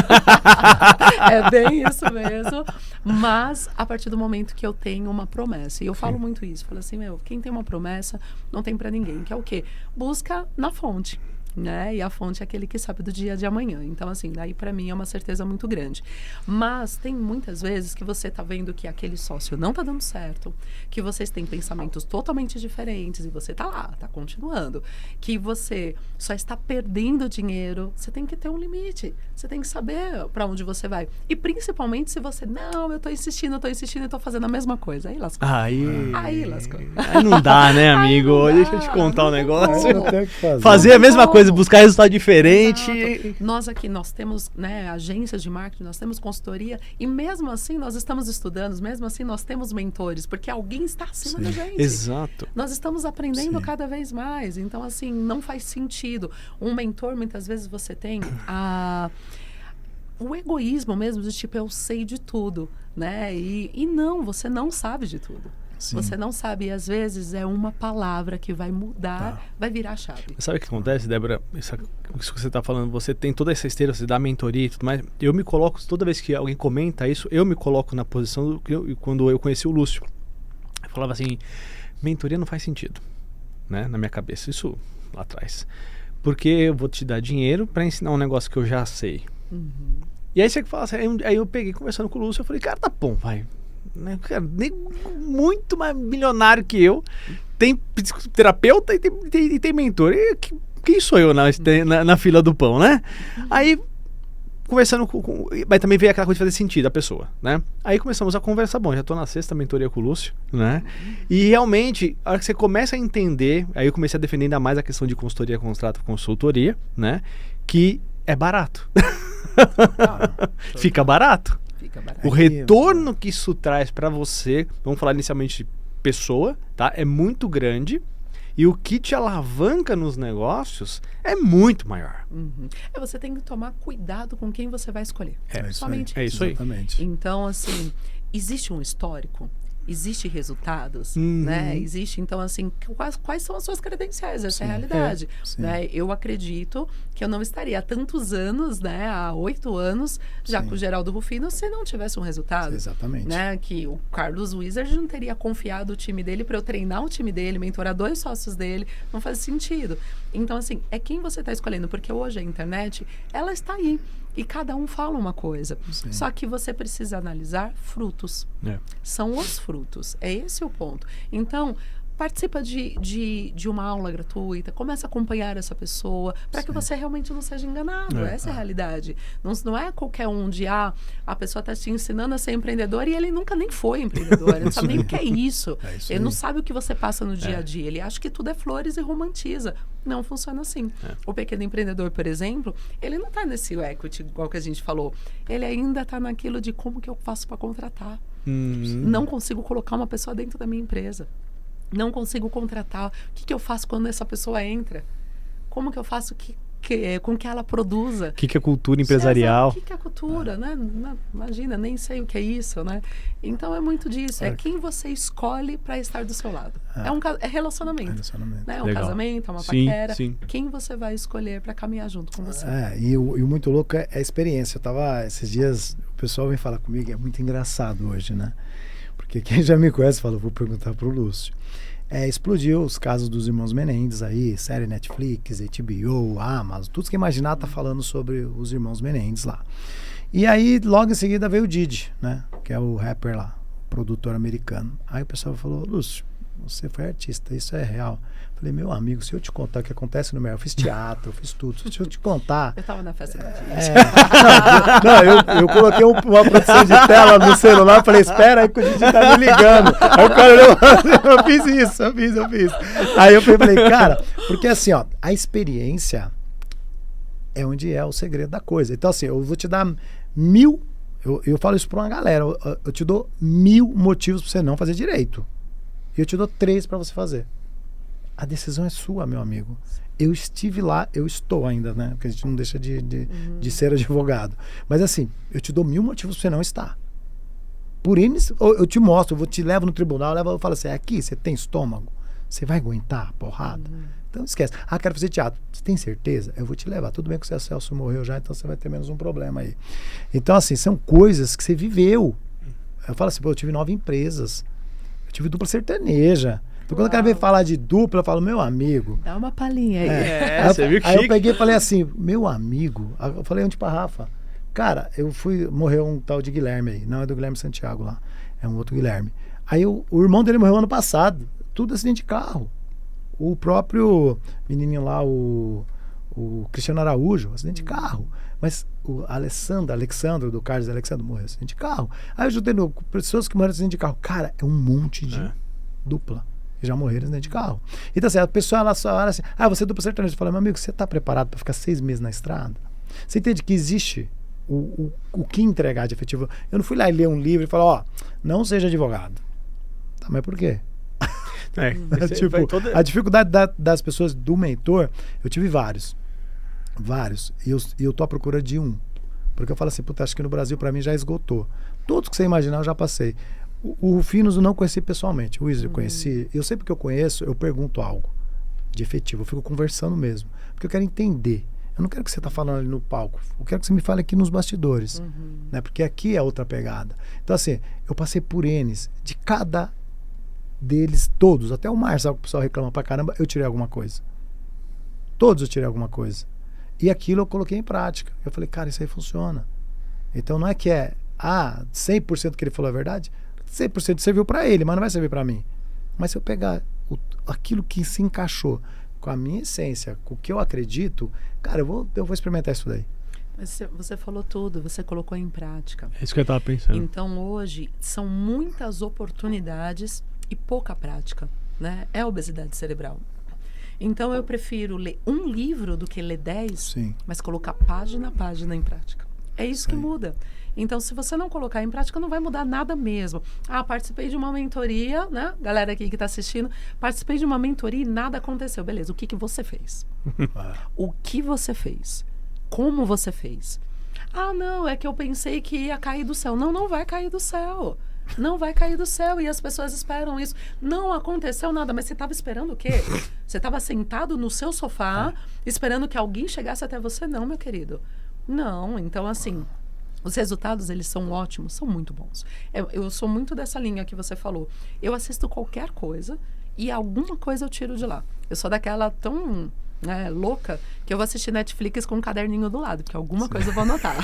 É bem isso mesmo. Mas a partir do momento que eu tenho uma promessa, e eu falo muito isso, falo assim, quem tem uma promessa não tem pra ninguém, que é o quê? Busca na fonte. Né? E a fonte é aquele que sabe do dia de amanhã. Então, assim, daí pra mim é uma certeza muito grande. Mas tem muitas vezes que você tá vendo que aquele sócio não tá dando certo, que vocês têm pensamentos totalmente diferentes e você tá lá, tá continuando, que você só está perdendo dinheiro. Você tem que ter um limite. Você tem que saber pra onde você vai. E principalmente se você, eu tô insistindo e tô fazendo a mesma coisa. Aí lascou. Aí lascou. Aí não dá, né, amigo? Não dá, Deixa eu te contar um negócio. Não tem o que fazer. Fazer a mesma coisa, buscar resultado diferente. Exato. Nós aqui, nós temos, né, agências de marketing, nós temos consultoria e mesmo assim nós estamos estudando, mesmo assim nós temos mentores, porque alguém está acima da gente. Exato. Nós estamos aprendendo cada vez mais. Então, assim, não faz sentido. Um mentor, muitas vezes você tem o egoísmo mesmo, de tipo, eu sei de tudo, né? E não, você não sabe de tudo. Sim. Você não sabe, e às vezes é uma palavra que vai mudar, vai virar a chave. Sabe o que acontece, Débora? Isso que você está falando, você tem toda essa esteira, você dá mentoria e tudo mais. Eu me coloco, toda vez que alguém comenta isso, eu me coloco na posição quando eu conheci o Lúcio. Eu falava assim, mentoria não faz sentido, né? Na minha cabeça, isso lá atrás. Porque eu vou te dar dinheiro para ensinar um negócio que eu já sei. E aí você fala assim, aí eu peguei conversando com o Lúcio, eu falei, cara, tá bom, vai. Né, cara, nem muito mais milionário que eu, tem psicoterapeuta e tem mentor. E quem sou eu na fila do pão, né? Aí, conversando mas também veio aquela coisa de fazer sentido a pessoa, né? Aí começamos a conversar, bom, já tô na 6ª mentoria com o Lúcio, né? E realmente, a hora que você começa a entender, aí eu comecei a defender ainda mais a questão de consultoria, contrato, consultoria, né? Que é barato. Fica barato. O retorno que isso traz para você, vamos falar inicialmente de pessoa, tá? É muito grande. E o que te alavanca nos negócios é muito maior. Você tem que tomar cuidado com quem você vai escolher. Somente é isso aí. Exatamente. Então, assim, existe um histórico? Existem resultados, né? Existe, então, assim, quais são as suas credenciais? Essa é a realidade. Né? Eu acredito que eu não estaria há tantos anos, né? Há 8 anos, já com o Geraldo Rufino, se não tivesse um resultado. Exatamente. Né? Que o Carlos Wizard não teria confiado o time dele para eu treinar o time dele, mentorar 2 sócios dele. Não faz sentido. Então, assim, é quem você está escolhendo. Porque hoje a internet, ela está aí. E cada um fala uma coisa. Só que você precisa analisar frutos. São os frutos. É esse o ponto. Então, participa de uma aula gratuita, começa a acompanhar essa pessoa, para que você realmente não seja enganado. Essa é a realidade. Não é qualquer um de, a pessoa está te ensinando a ser empreendedor e ele nunca nem foi empreendedor. Ele não sabe nem o que é isso. Ele não sabe o que você passa no dia a dia. Ele acha que tudo é flores e romantiza. Não funciona assim. O pequeno empreendedor, por exemplo, ele não está nesse equity, igual que a gente falou. Ele ainda está naquilo de como que eu faço para contratar. Não consigo colocar uma pessoa dentro da minha empresa. Não consigo contratar. O que eu faço quando essa pessoa entra? Como que eu faço com que ela produza? O que é cultura empresarial? O que é cultura, né? Imagina, nem sei o que é isso, né? Então é muito disso. É quem você escolhe para estar do seu lado. É relacionamento. Né? É um casamento, é uma paquera. Quem você vai escolher para caminhar junto com você. E o muito louco é a experiência. Eu tava, esses dias, o pessoal vem falar comigo, é muito engraçado hoje, né? Porque quem já me conhece fala, vou perguntar pro Lúcio. explodiu os casos dos irmãos Menendez aí, série Netflix, HBO, Amazon, tudo que imaginar tá falando sobre os irmãos Menendez lá. E aí, logo em seguida, veio o Diddy, né? Que é o rapper lá, produtor americano. Aí o pessoal falou, Lúcio, você foi artista, isso é real. Falei, meu amigo, se eu te contar o que acontece no meu... Eu fiz teatro, eu fiz tudo. Se eu te contar... Eu tava na festa do Diddy. Não, eu coloquei uma produção de tela no celular, falei, espera aí que o Diddy tá me ligando. Aí o cara olhou, eu fiz isso, eu fiz. Aí eu falei, cara, porque assim, ó, a experiência é onde é o segredo da coisa. Então assim, eu vou te dar 1000... Eu falo isso pra uma galera, eu te dou 1000 motivos pra você não fazer direito. E eu te dou 3 pra você fazer. A decisão é sua, meu amigo. Eu estive lá, eu estou ainda, né? Porque a gente não deixa de ser advogado. Mas assim, eu te dou 1000 motivos pra você não estar. Por eles, eu te mostro, eu te levo no tribunal, eu falo assim, aqui, você tem estômago? Você vai aguentar a porrada? Então esquece. Ah, quero fazer teatro. Você tem certeza? Eu vou te levar. Tudo bem que o Celso morreu já, então você vai ter menos um problema aí. Então assim, são coisas que você viveu. Eu falo assim, pô, eu tive 9 empresas. Eu tive dupla sertaneja. Então, quando o cara vem falar de dupla, eu falo, meu amigo. Dá uma palhinha aí. Você viu que aí eu chique? peguei e falei assim, meu amigo. Eu falei onde pra Rafa? Cara, morreu um tal de Guilherme aí. Não é do Guilherme Santiago lá. É um outro Guilherme. Aí o irmão dele morreu ano passado. Tudo acidente de carro. O próprio menininho lá, o Cristiano Araújo, acidente de carro. Mas o Alexandro, do Carlos Alexandre, morreu acidente de carro. Aí eu juntei pessoas que morreram acidente de carro. Cara, é um monte de dupla que já morreram acidente de carro. Então assim, a pessoa ela só olha assim, você é dupla sertaneja. Eu falo, meu amigo, você tá preparado para ficar 6 meses na estrada? Você entende que existe o que entregar de efetivo? Eu não fui lá e ler um livro e falar, não seja advogado. Tá, mas por quê? Tipo, a dificuldade das pessoas do mentor, eu tive vários, e eu tô à procura de um, porque eu falo assim, puta, acho que no Brasil pra mim já esgotou, todos que você imaginar eu já passei. O Rufinos eu não conheci pessoalmente, o Wizard eu conheci, eu sempre que eu conheço eu pergunto algo de efetivo, eu fico conversando mesmo, porque eu quero entender. Eu não quero que você tá falando ali no palco, eu quero que você me fale aqui nos bastidores, né? Porque aqui é outra pegada. Então assim, eu passei por N's de cada deles, todos, até o Marçal, que o pessoal reclama pra caramba, eu tirei alguma coisa. Todos eu tirei alguma coisa. E aquilo eu coloquei em prática. Eu falei, cara, isso aí funciona. Então não é que 100% que ele falou é verdade, 100% serviu pra ele, mas não vai servir pra mim. Mas se eu pegar aquilo que se encaixou com a minha essência, com o que eu acredito, cara, eu vou experimentar isso daí. Mas você falou tudo, você colocou em prática. É isso que eu tava pensando. Então hoje são muitas oportunidades e pouca prática, né? É obesidade cerebral. Então eu prefiro ler um livro do que ler 10, Sim. mas colocar página a página em prática. É isso que muda. Então, se você não colocar em prática, não vai mudar nada mesmo. Participei de uma mentoria, né? Galera aqui que está assistindo, participei de uma mentoria e nada aconteceu. Beleza, o que você fez? O que você fez? Como você fez? Não, é que eu pensei que ia cair do céu. Não vai cair do céu. Não vai cair do céu e as pessoas esperam isso. Não aconteceu nada, mas você estava esperando o quê? Você estava sentado no seu sofá, esperando que alguém chegasse até você? Não, meu querido. Não, então assim, os resultados, eles são ótimos, são muito bons. Eu sou muito dessa linha que você falou. Eu assisto qualquer coisa e alguma coisa eu tiro de lá. Eu sou daquela tão... louca, que eu vou assistir Netflix com um caderninho do lado, porque alguma coisa eu vou anotar.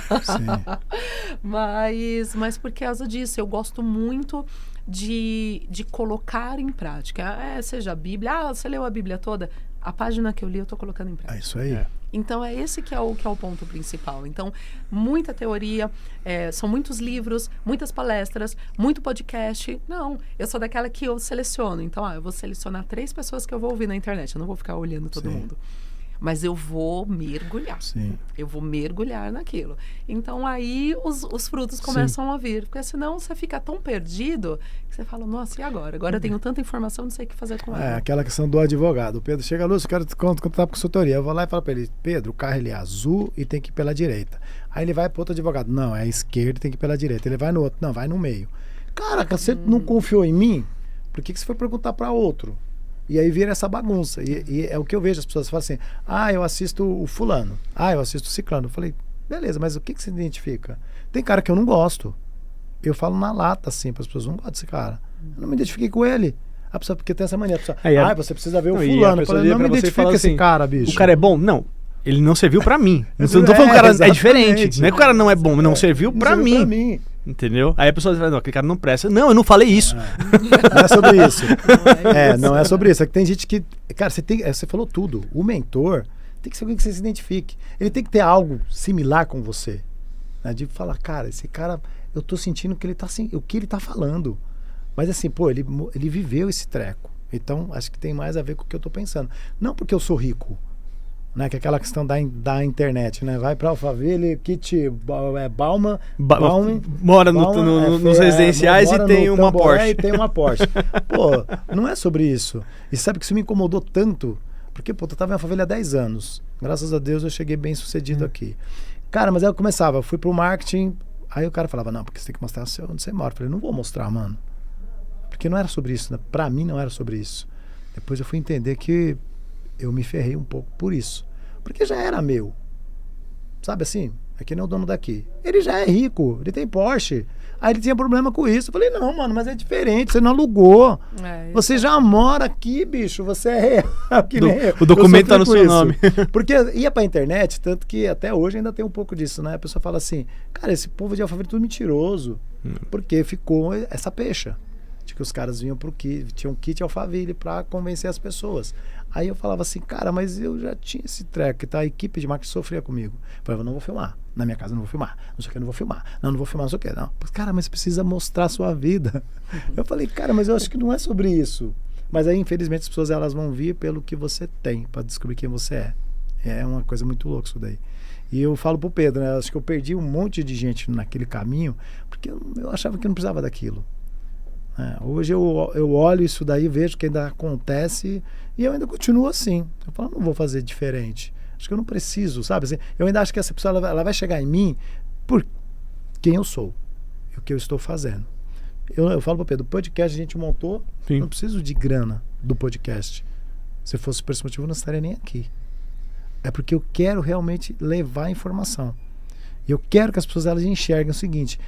mas por causa disso, eu gosto muito de colocar em prática. Seja a Bíblia, você leu a Bíblia toda? A página que eu li, eu estou colocando em prática. É isso aí. Então, é esse que é o ponto principal. Então, muita teoria, são muitos livros, muitas palestras, muito podcast. Não, eu sou daquela que eu seleciono. Então, eu vou selecionar 3 pessoas que eu vou ouvir na internet. Eu não vou ficar olhando todo mundo. Mas eu vou mergulhar. Sim. Eu vou mergulhar naquilo. Então, aí os frutos começam a vir. Porque senão você fica tão perdido que você fala, nossa, e agora? Agora eu tenho tanta informação, não sei o que fazer com ela. Aquela questão do advogado. O Pedro chega, Lúcio, eu quero te contar pra consultoria. Eu vou lá e falo pra ele, Pedro, o carro ele é azul e tem que ir pela direita. Aí ele vai pro outro advogado. Não, é a esquerda e tem que ir pela direita. Ele vai no outro. Não, vai no meio. Cara, você não confiou em mim? Por que você foi perguntar pra outro? E aí vira essa bagunça. E é o que eu vejo, as pessoas falam assim, eu assisto o fulano, eu assisto o ciclano. Eu falei, beleza, mas o que você identifica? Tem cara que eu não gosto. Eu falo na lata, assim, para as pessoas, não gosto desse cara. Eu não me identifiquei com ele. A pessoa, porque tem essa mania, a pessoa, Aí, você precisa ver o não, e a fulano. Eu pessoa falei, vira não me pra você e identifica fala esse assim, cara, bicho. O cara é bom? Não. Ele não serviu pra mim. Eu não tô É, falando que o cara é exatamente. diferente. Não é que o cara não é bom, não serviu Não pra serviu mim. pra mim. Entendeu? Aí a pessoa fala, não, aquele cara não presta. Não, eu não falei isso. Não é sobre isso. Não Não é sobre isso. É que tem gente que. Cara, você falou tudo. O mentor tem que ser alguém que você se identifique. Ele tem que ter algo similar com você. Né? De falar, cara, esse cara, eu tô sentindo que ele tá o que ele tá falando. Mas assim, pô, ele viveu esse treco. Então, acho que tem mais a ver com o que eu tô pensando. Não porque eu sou rico. Né, que é aquela questão da internet, né? Vai pra Alphaville, Kit Bauman, mora nos residenciais e tem uma Porsche. E tem uma Porsche. Pô, não é sobre isso. E sabe que isso me incomodou tanto? Porque, pô, eu tava em Alphaville há 10 anos. Graças a Deus eu cheguei bem sucedido aqui. Cara, mas aí eu fui pro marketing, aí o cara falava, não, porque você tem que mostrar onde você mora. Eu falei, não vou mostrar, mano. Porque não era sobre isso, né? Pra mim não era sobre isso. Depois eu fui entender que eu me ferrei um pouco por isso. Porque já era meu. Sabe assim? É que nem o dono daqui. Ele já é rico, ele tem Porsche. Aí ele tinha problema com isso. Eu falei, não, mano, mas é diferente, você não alugou. Você já mora aqui, bicho, você é real. Que nem eu. O documento tá no seu isso. nome. Porque ia pra internet, tanto que até hoje ainda tem um pouco disso, né? A pessoa fala assim, cara, esse povo de Alphaville é tudo mentiroso. Porque ficou essa pecha. De que os caras vinham tinham kit Alphaville pra convencer as pessoas. Aí eu falava assim, cara, mas eu já tinha esse treco, tá? A equipe de marketing sofria comigo. Eu falava, não vou filmar. Na minha casa eu não vou filmar. Não sei o que, eu não vou filmar. Não vou filmar, não sei o que. Não. Cara, mas você precisa mostrar a sua vida. Eu falei, cara, mas eu acho que não é sobre isso. Mas aí, infelizmente, as pessoas elas vão vir pelo que você tem, pra descobrir quem você é. É uma coisa muito louca isso daí. E eu falo pro Pedro, né? Acho que eu perdi um monte de gente naquele caminho, porque eu achava que eu não precisava daquilo. Hoje eu olho isso daí, vejo que ainda acontece e eu ainda continuo assim. Eu falo, não vou fazer diferente. Acho que eu não preciso, sabe? Assim, eu ainda acho que essa pessoa ela vai chegar em mim por quem eu sou e o que eu estou fazendo. Eu falo para Pedro, o podcast a gente montou, Sim. Não preciso de grana do podcast. Se fosse por esse motivo, eu não estaria nem aqui. É porque eu quero realmente levar a informação. E eu quero que as pessoas elas enxerguem o seguinte,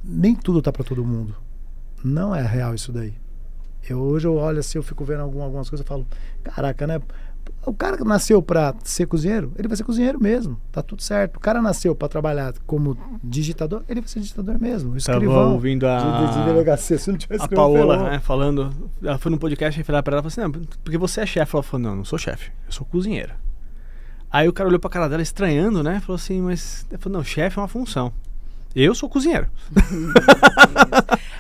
nem tudo tá para todo mundo. Não é real isso daí. Hoje eu olho assim, eu fico vendo algumas coisas e falo, caraca, né? O cara que nasceu pra ser cozinheiro, ele vai ser cozinheiro mesmo, tá tudo certo. O cara nasceu pra trabalhar como digitador, ele vai ser digitador mesmo. Escrivão ouvindo de delegacia, se não tivesse a Paola falando, ela foi num podcast e falou pra ela, assim, não, porque você é chefe. Ela falou, não sou chefe, eu sou cozinheira. Aí o cara olhou pra cara dela estranhando, né? Falou assim, mas... Ela falou, não, chefe é uma função. Eu sou cozinheiro.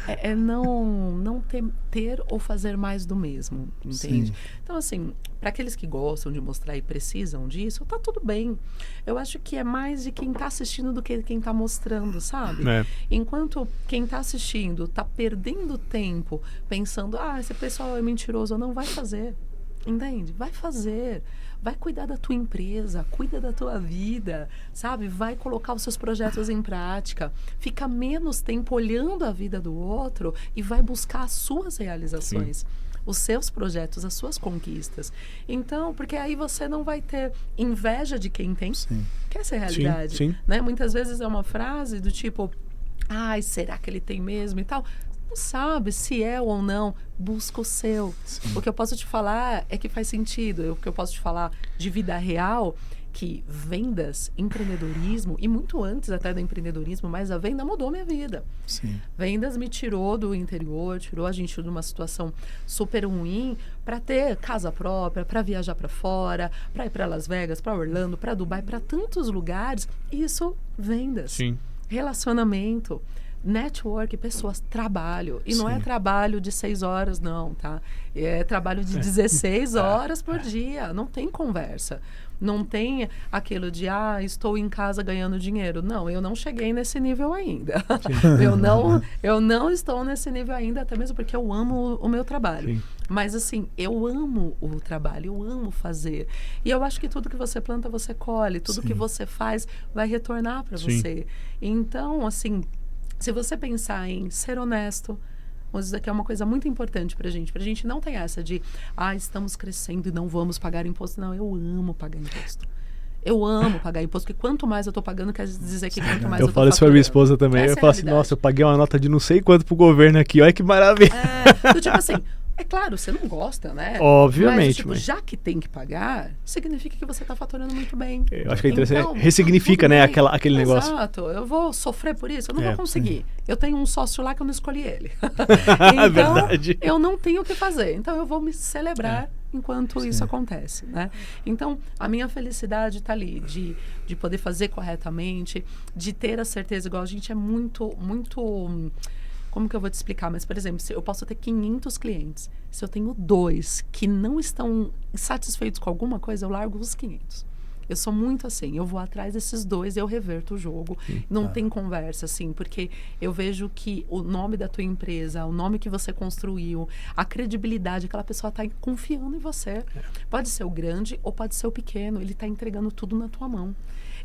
É não ter ou fazer mais do mesmo, entende? Sim. Então, assim, para aqueles que gostam de mostrar e precisam disso, tá tudo bem. Eu acho que é mais de quem tá assistindo do que quem tá mostrando, sabe? Enquanto quem tá assistindo tá perdendo tempo pensando, esse pessoal é mentiroso, não vai fazer. Entende? Vai fazer. Vai cuidar da tua empresa, cuida da tua vida, sabe? Vai colocar os seus projetos em prática. Fica menos tempo olhando a vida do outro e vai buscar as suas realizações. Sim. Os seus projetos, as suas conquistas. Então, porque aí você não vai ter inveja de quem tem. Sim. Que essa é a realidade. Sim. Né? Muitas vezes é uma frase do tipo, será que ele tem mesmo e tal? Não sabe se é ou não, busca o seu. Sim. O que eu posso te falar é que faz sentido. O que eu posso te falar de vida real, que vendas, empreendedorismo, e muito antes até do empreendedorismo, mas a venda mudou minha vida. Sim. Vendas me tirou do interior, tirou a gente de uma situação super ruim para ter casa própria, para viajar para fora, para ir para Las Vegas, para Orlando, para Dubai, para tantos lugares. Isso, vendas. Sim. Relacionamento. Network, pessoas, trabalho. E não é trabalho de 6 horas, não, tá? É trabalho de 16 horas por dia. Não tem conversa. Não tem aquilo de, estou em casa ganhando dinheiro. Não, eu não cheguei nesse nível ainda. eu não estou nesse nível ainda, até mesmo porque eu amo o meu trabalho. Sim. Mas, assim, eu amo o trabalho, eu amo fazer. E eu acho que tudo que você planta, você colhe. Tudo que você faz vai retornar para você. Então, assim... Se você pensar em ser honesto, isso aqui é uma coisa muito importante pra gente não tem essa de, estamos crescendo e não vamos pagar imposto. Não, eu amo pagar imposto. Eu amo pagar imposto, porque quanto mais eu tô pagando, quer dizer que quanto mais eu tô falo isso pra minha esposa também. Eu falo assim, nossa, eu paguei uma nota de não sei quanto pro governo aqui, olha que maravilha. Tipo assim, É claro, você não gosta, né? Obviamente, Mas, tipo, mas- já que tem que pagar, significa que você está faturando muito bem. Eu acho que é interessante. Então, Ressignifica, tudo né, bem. aquele negócio. Exato. Eu vou sofrer por isso? Eu não É, vou conseguir. Eu tenho um sócio lá que eu não escolhi ele. É Então, verdade. eu não tenho o que fazer. Então, eu vou me celebrar enquanto isso acontece, né? Então, a minha felicidade está ali, de poder fazer corretamente, de ter a certeza, igual a gente é muito, muito... Como que eu vou te explicar? Mas, por exemplo, se eu posso ter 500 clientes. Se eu tenho 2 que não estão satisfeitos com alguma coisa, eu largo os 500. Eu sou muito assim. Eu vou atrás desses 2 e eu reverto o jogo. Não tem conversa, assim, porque eu vejo que o nome da tua empresa, o nome que você construiu, a credibilidade, aquela pessoa está confiando em você. Pode ser o grande ou pode ser o pequeno. Ele está entregando tudo na tua mão.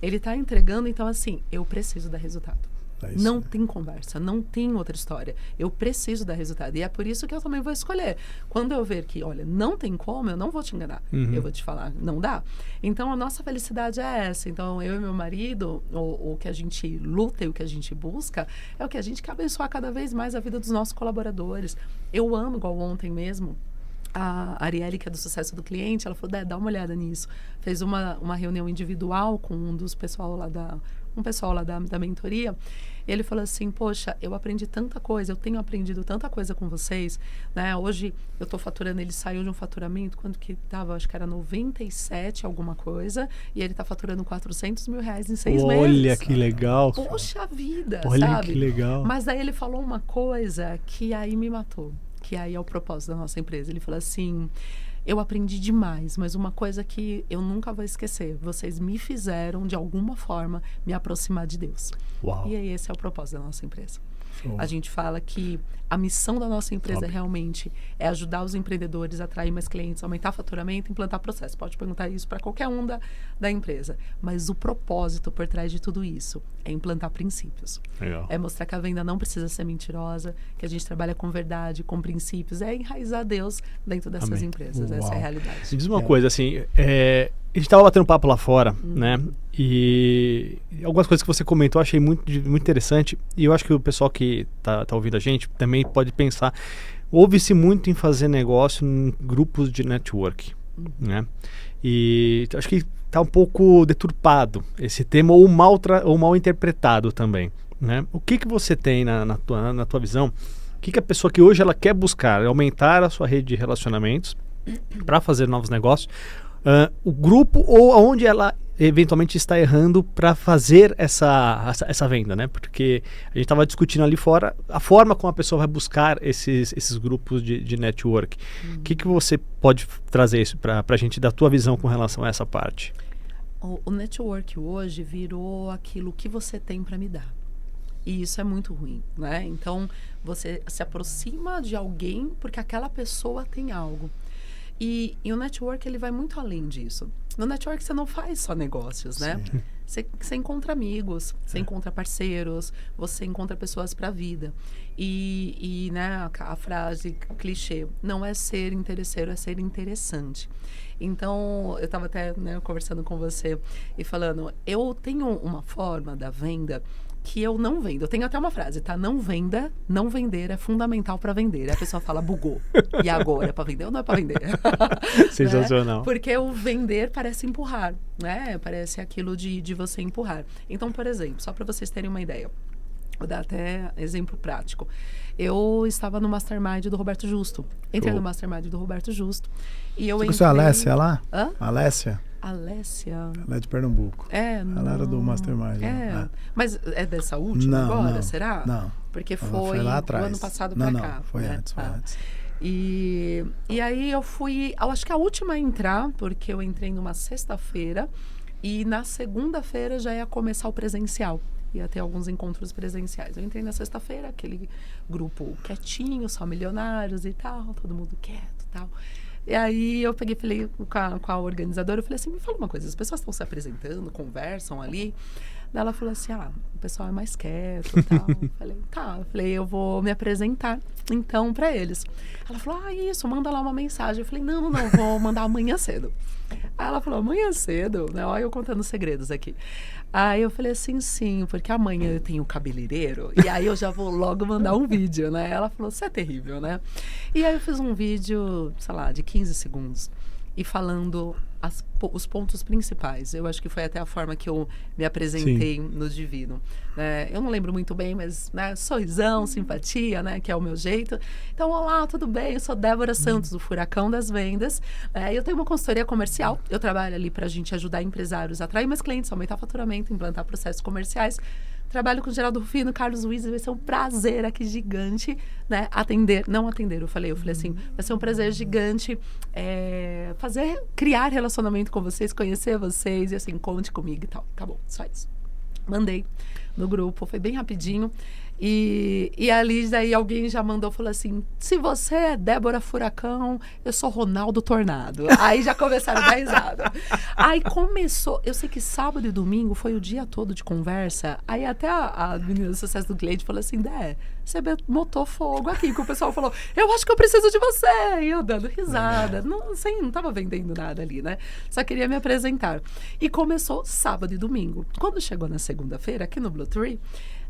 Ele está entregando, então, assim, eu preciso dar resultado. É isso, Não né? tem conversa, não tem outra história. Eu preciso dar resultado. E é por isso que eu também vou escolher. Quando eu ver que, olha, não tem como, eu não vou te enganar. Eu vou te falar, não dá. Então, a nossa felicidade é essa. Então, eu e meu marido, o que a gente luta e o que a gente busca, é o que a gente quer abençoar cada vez mais a vida dos nossos colaboradores. Eu amo, igual ontem mesmo, a Arielle, que é do sucesso do cliente, ela falou, dá uma olhada nisso. Fez uma reunião individual com um pessoal lá da mentoria. E ele falou assim, poxa, eu aprendi tanta coisa, eu tenho aprendido tanta coisa com vocês, né? Hoje eu estou faturando, ele saiu de um faturamento, quanto que estava? Acho que era 97 alguma coisa, e ele está faturando 400 mil reais em 6 meses. Olha que legal. Poxa vida, Olha sabe? que legal. Mas daí ele falou uma coisa que aí me matou, que aí é o propósito da nossa empresa. Ele falou assim, eu aprendi demais, mas uma coisa que eu nunca vou esquecer, vocês me fizeram, de alguma forma, me aproximar de Deus. Uau. E aí esse é o propósito da nossa empresa. Show. A gente fala que a missão da nossa empresa Top. realmente é ajudar os empreendedores a atrair mais clientes, aumentar faturamento, implantar processo. Pode perguntar isso para qualquer um da empresa. Mas o propósito por trás de tudo isso é implantar princípios. Legal. É mostrar que a venda não precisa ser mentirosa, que a gente trabalha com verdade, com princípios. É enraizar Deus dentro dessas Amém. empresas. Essa é Uau. a Me realidade. diz uma coisa, assim, a gente tava batendo papo lá fora, né? E algumas coisas que você comentou eu achei muito interessante. E eu acho que o pessoal que tá ouvindo a gente também pode pensar. Ouve-se muito em fazer negócio em grupos de network, né? E acho que tá um pouco deturpado esse tema ou mal interpretado também, né? O que você tem na tua visão? O que a pessoa que hoje ela quer buscar? Aumentar a sua rede de relacionamentos para fazer novos negócios, o grupo ou aonde ela eventualmente está errando para fazer essa venda, né? Porque a gente estava discutindo ali fora a forma como a pessoa vai buscar esses grupos de network. O que você pode trazer isso para a gente da tua visão com relação a essa parte? O network hoje virou aquilo que você tem para me dar. E isso é muito ruim, né? Então, você se aproxima de alguém porque aquela pessoa tem algo. E o network, ele vai muito além disso. No network, você não faz só negócios, né? Você encontra amigos, você encontra parceiros, você encontra pessoas para a vida. E né, a frase clichê, não é ser interesseiro, é ser interessante. Então, eu estava até conversando com você e falando, eu tenho uma forma da venda que eu não vendo. Eu tenho até uma frase, tá? Não venda, não vender é fundamental para vender. Aí a pessoa fala, bugou. E agora é para vender ou não é para vender? Sensacional. Né? Porque o vender parece empurrar, né? Parece aquilo de você empurrar. Então, por exemplo, só para vocês terem uma ideia, vou dar até exemplo prático. Eu estava no Mastermind do Roberto Justo. Entrei no Mastermind do Roberto Justo. E eu Você conheceu a Alessia lá? Hã? Alessia? Alessia. Ela é de Pernambuco. Ela era do Mastermind. É. Mas é dessa última agora, será? Não. Porque Ela foi lá do atrás. ano passado pra cá. Não, foi né? antes, foi antes. E aí eu fui, eu acho que a última a entrar, porque eu entrei numa sexta-feira e na segunda-feira já ia começar o presencial. Ia ter alguns encontros presenciais. Eu entrei na sexta-feira, aquele grupo quietinho, só milionários e tal, todo mundo quieto e tal. E aí eu peguei, falei com a organizadora, eu falei assim, me fala uma coisa, as pessoas estão se apresentando, conversam ali. Daí ela falou assim, o pessoal é mais quieto e tal. Falei, tá. Falei, eu vou me apresentar, então, pra eles. Ela falou, isso, manda lá uma mensagem. Eu falei, não, vou mandar amanhã cedo. Aí ela falou, amanhã cedo? Né? Olha eu contando segredos aqui. Aí eu falei assim, sim, porque amanhã eu tenho cabeleireiro e aí eu já vou logo mandar um vídeo, né? Ela falou, você é terrível, né? E aí eu fiz um vídeo, sei lá, de 15 segundos e falando os pontos principais. Eu acho que foi até a forma que eu me apresentei no Divino. Eu não lembro muito bem, mas sorrisão, simpatia, né, que é o meu jeito. Então, olá, tudo bem? Eu sou Débora Santos, do Furacão das Vendas. Eu tenho uma consultoria comercial. Eu trabalho ali para a gente ajudar empresários a atrair mais clientes, aumentar faturamento, implantar processos comerciais. Trabalho com o Geraldo Rufino, Carlos Luiz, vai ser um prazer aqui gigante, né? Eu falei assim, vai ser um prazer gigante criar relacionamento com vocês, conhecer vocês e assim, conte comigo e tal. Tá bom, só isso. Mandei no grupo, foi bem rapidinho. E ali, daí alguém já mandou, falou assim, se você é Débora Furacão, eu sou Ronaldo Tornado. Aí já começaram a dar risada. Aí começou, eu sei que sábado e domingo foi o dia todo de conversa. Aí até a menina do sucesso do cliente falou assim, você botou fogo aqui, que o pessoal falou, eu acho que eu preciso de você. E eu dando risada. Não tava vendendo nada ali, né? Só queria me apresentar. E começou sábado e domingo. Quando chegou na segunda-feira, aqui no Blue Tree,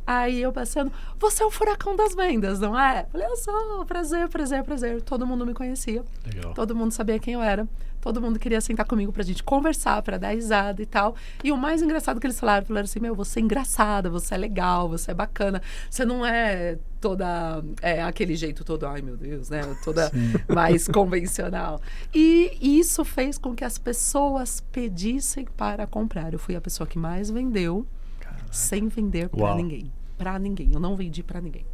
aí eu passando, você é o Furacão das Vendas, não é? Falei, eu sou, prazer. Todo mundo me conhecia. Legal. Todo mundo sabia quem eu era. Todo mundo queria sentar comigo pra gente conversar, pra dar risada e tal. E o mais engraçado que eles falaram assim, você é engraçada, você é legal, você é bacana. Você não é toda, aquele jeito todo, ai meu Deus, né? Toda mais convencional. E isso fez com que as pessoas pedissem para comprar. Eu fui a pessoa que mais vendeu, sem vender para ninguém. Para ninguém. Eu não vendi para ninguém.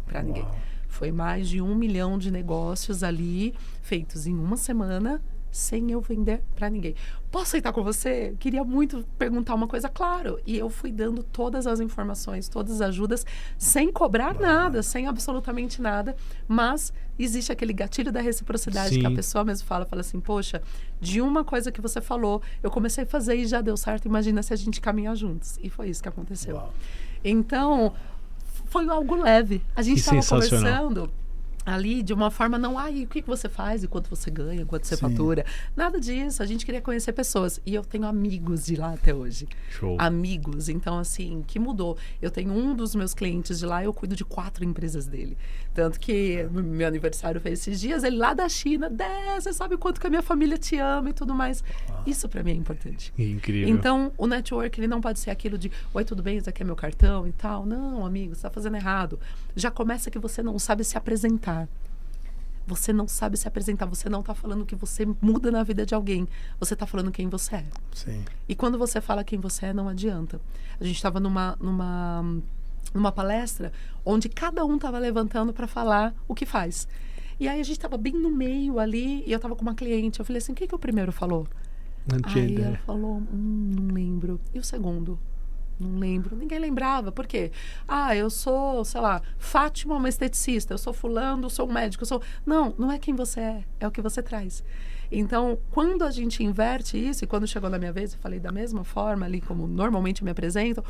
Para ninguém. Foi mais de 1 milhão de negócios ali, feitos em uma semana, sem eu vender para ninguém. Posso sentar com você? Queria muito perguntar uma coisa, claro. E eu fui dando todas as informações, todas as ajudas, sem cobrar nada, sem absolutamente nada. Mas existe aquele gatilho da reciprocidade que a pessoa mesmo fala assim, poxa, de uma coisa que você falou, eu comecei a fazer e já deu certo. Imagina se a gente caminhar juntos. E foi isso que aconteceu. Uau. Então, foi algo leve. A gente estava conversando ali de uma forma e o que você faz, e quanto você ganha, quanto você fatura. Nada disso, a gente queria conhecer pessoas. E eu tenho amigos de lá até hoje. Show. Amigos, então assim, que mudou. Eu tenho um dos meus clientes de lá, eu cuido de 4 empresas dele. Tanto que meu aniversário foi esses dias, ele lá da China, você sabe o quanto que a minha família te ama e tudo mais. Isso pra mim é importante. Incrível. Então, o network, ele não pode ser aquilo de, oi, tudo bem, esse aqui é meu cartão e tal. Não, amigo, você tá fazendo errado. Já começa que você não sabe se apresentar. Você não sabe se apresentar, você não está falando que você muda na vida de alguém, você está falando quem você é. Sim. E quando você fala quem você é, não adianta. A gente estava numa palestra onde cada um estava levantando para falar o que faz. E aí a gente estava bem no meio ali, e eu estava com uma cliente, eu falei assim, o que o primeiro falou? Aí ela falou, não lembro. E o segundo? Não lembro, ninguém lembrava. Por quê? Eu sou, sei lá, Fátima, uma esteticista. Eu sou fulano, sou um médico. Não é quem você é o que você traz. Então, quando a gente inverte isso, e quando chegou na minha vez, eu falei da mesma forma ali, como normalmente me apresento,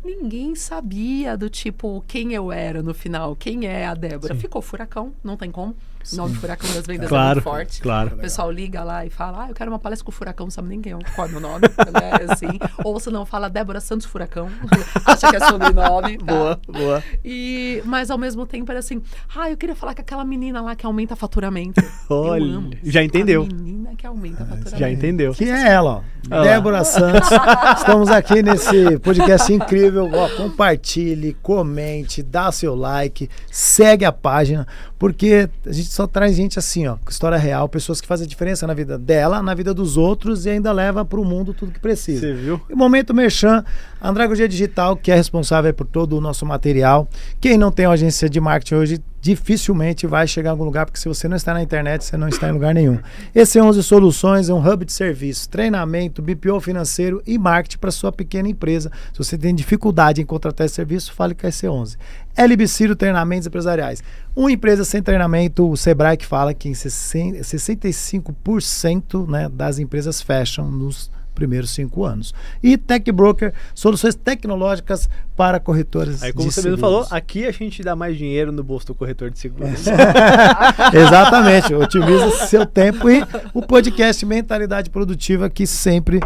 ninguém sabia do tipo, quem eu era no final, quem é a Débora. Sim. Ficou Furacão, não tem como. O nome Furacão das Vendas é muito forte. Claro. O pessoal liga lá e fala, eu quero uma palestra com o Furacão, não sabe nem qual é o meu nome. Né? Assim. Ou se não, fala Débora Santos Furacão. Acha que é sobrenome. Tá? Boa. Mas ao mesmo tempo era assim, eu queria falar com aquela menina lá que aumenta faturamento. Olha, eu amo. Já entendeu. A menina que aumenta faturamento. Já entendeu. Que é ela, ó. Débora Santos. Estamos aqui nesse podcast incrível. Compartilhe, comente, dá seu like, segue a página, porque a gente só traz gente assim, ó, com história real, pessoas que fazem a diferença na vida dela, na vida dos outros e ainda leva para o mundo tudo que precisa. Você viu? E Momento Merchan, a Andragogia Digital, que é responsável por todo o nosso material. Quem não tem uma agência de marketing hoje, dificilmente vai chegar em algum lugar, porque se você não está na internet, você não está em lugar nenhum. Esse 11 Soluções é um hub de serviço, treinamento, BPO financeiro e marketing para sua pequena empresa. Se você tem dificuldade em contratar esse serviço, fale com a EC11. LB Ciro Treinamentos Empresariais. Uma empresa sem treinamento, o Sebrae que fala que em 65%, né, das empresas fecham primeiros 5 anos. E Tech Broker, soluções tecnológicas para corretores Aí, como de você mesmo seguros. falou, aqui a gente dá mais dinheiro no bolso do corretor de seguros. Exatamente, otimiza seu tempo e o podcast Mentalidade Produtiva, que sempre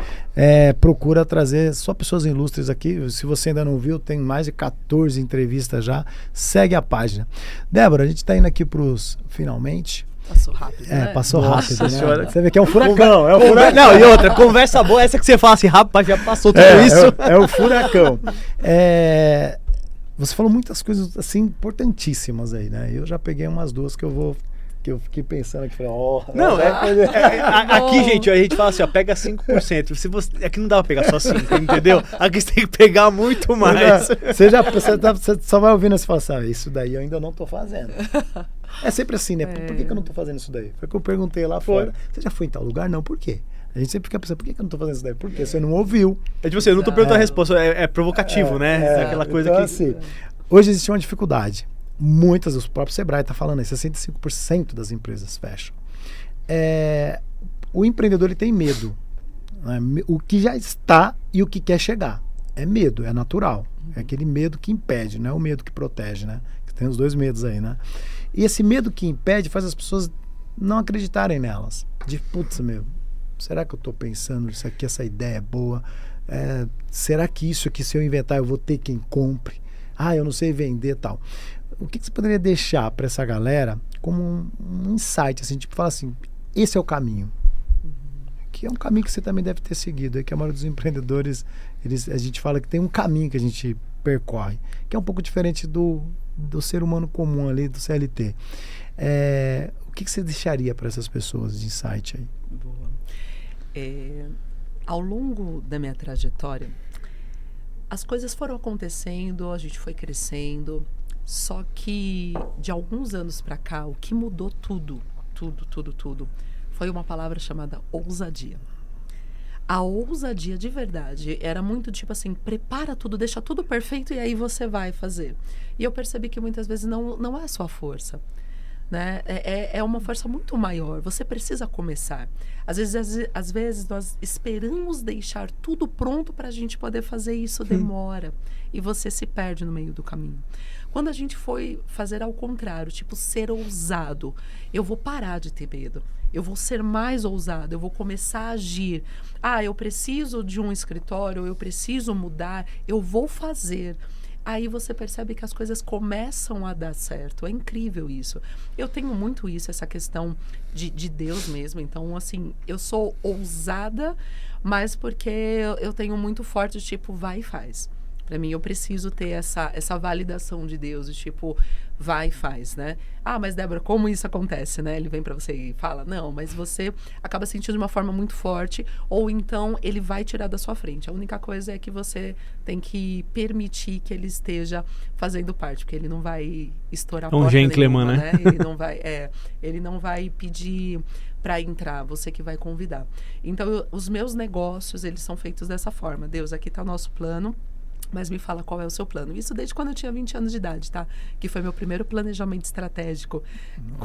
procura trazer só pessoas ilustres aqui. Se você ainda não viu, tem mais de 14 entrevistas já, segue a página. Débora, a gente está indo aqui para os finalmente. Passou rápido, né? Passou Nossa rápido, né? senhora. Você vê que é um furacão, é um furacão. Não, e outra, conversa boa, essa que você fala assim, rapaz, já passou tudo isso. É o furacão. Você falou muitas coisas assim importantíssimas aí, né? Eu já peguei umas duas que eu fiquei pensando aqui, falei, Não, aqui, gente, a gente fala assim, ó, pega 5%. Se você, aqui não dá pra pegar só 5%, entendeu? Aqui você tem que pegar muito mais. Você só vai ouvindo e fala assim, isso daí eu ainda não tô fazendo. É sempre assim, né? Por que eu não tô fazendo isso daí? Foi o que eu perguntei lá fora. Você já foi em tal lugar? Não, por quê? A gente sempre fica pensando, por que eu não tô fazendo isso daí? Porque você não ouviu. É tipo assim, eu não tô perguntando a resposta, é provocativo, né? É aquela coisa então, que... assim, hoje existe uma dificuldade. Muitas, o próprio Sebrae está falando aí, 65% das empresas fecham. O empreendedor ele tem medo. Né? O que já está e o que quer chegar. É medo, é natural. É aquele medo que impede, não é o medo que protege, né? Tem os dois medos aí, né? E esse medo que impede faz as pessoas não acreditarem nelas. De, putz, será que eu estou pensando isso aqui, essa ideia é boa? Será que isso aqui, se eu inventar, eu vou ter quem compre? Eu não sei vender e tal. O que você poderia deixar para essa galera como um insight, assim, tipo, falar assim, esse é o caminho. Que é um caminho que você também deve ter seguido, é que a maioria dos empreendedores, a gente fala que tem um caminho que a gente percorre, que é um pouco diferente do ser humano comum ali, do CLT. O que você deixaria para essas pessoas de insight aí? Boa. Ao longo da minha trajetória, as coisas foram acontecendo, a gente foi crescendo, só que de alguns anos para cá, o que mudou tudo, foi uma palavra chamada ousadia. A ousadia de verdade era muito tipo assim, prepara tudo, deixa tudo perfeito e aí você vai fazer. E eu percebi que muitas vezes não é só a força, né? É uma força muito maior. Você precisa começar. Às vezes nós esperamos deixar tudo pronto para a gente poder fazer isso, demora. E você se perde no meio do caminho. Quando a gente foi fazer ao contrário, tipo, ser ousado, eu vou parar de ter medo. Eu vou ser mais ousado, eu vou começar a agir. Eu preciso de um escritório, eu preciso mudar, eu vou fazer. Aí você percebe que as coisas começam a dar certo. É incrível isso. Eu tenho muito isso, essa questão de Deus mesmo. Então, assim, eu sou ousada, mas porque eu tenho muito forte, tipo, vai e faz. Para mim, eu preciso ter essa validação de Deus, de tipo, vai e faz, né? Mas Débora, como isso acontece, né? Ele vem para você e fala, não, mas você acaba sentindo de uma forma muito forte, ou então ele vai tirar da sua frente. A única coisa é que você tem que permitir que ele esteja fazendo parte, porque ele não vai estourar a porta gentleman, nenhuma, né? Ele não vai pedir para entrar, você que vai convidar. Então, os meus negócios, eles são feitos dessa forma. Deus, aqui está o nosso plano. Mas me fala qual é o seu plano. Isso desde quando eu tinha 20 anos de idade, tá? Que foi meu primeiro planejamento estratégico.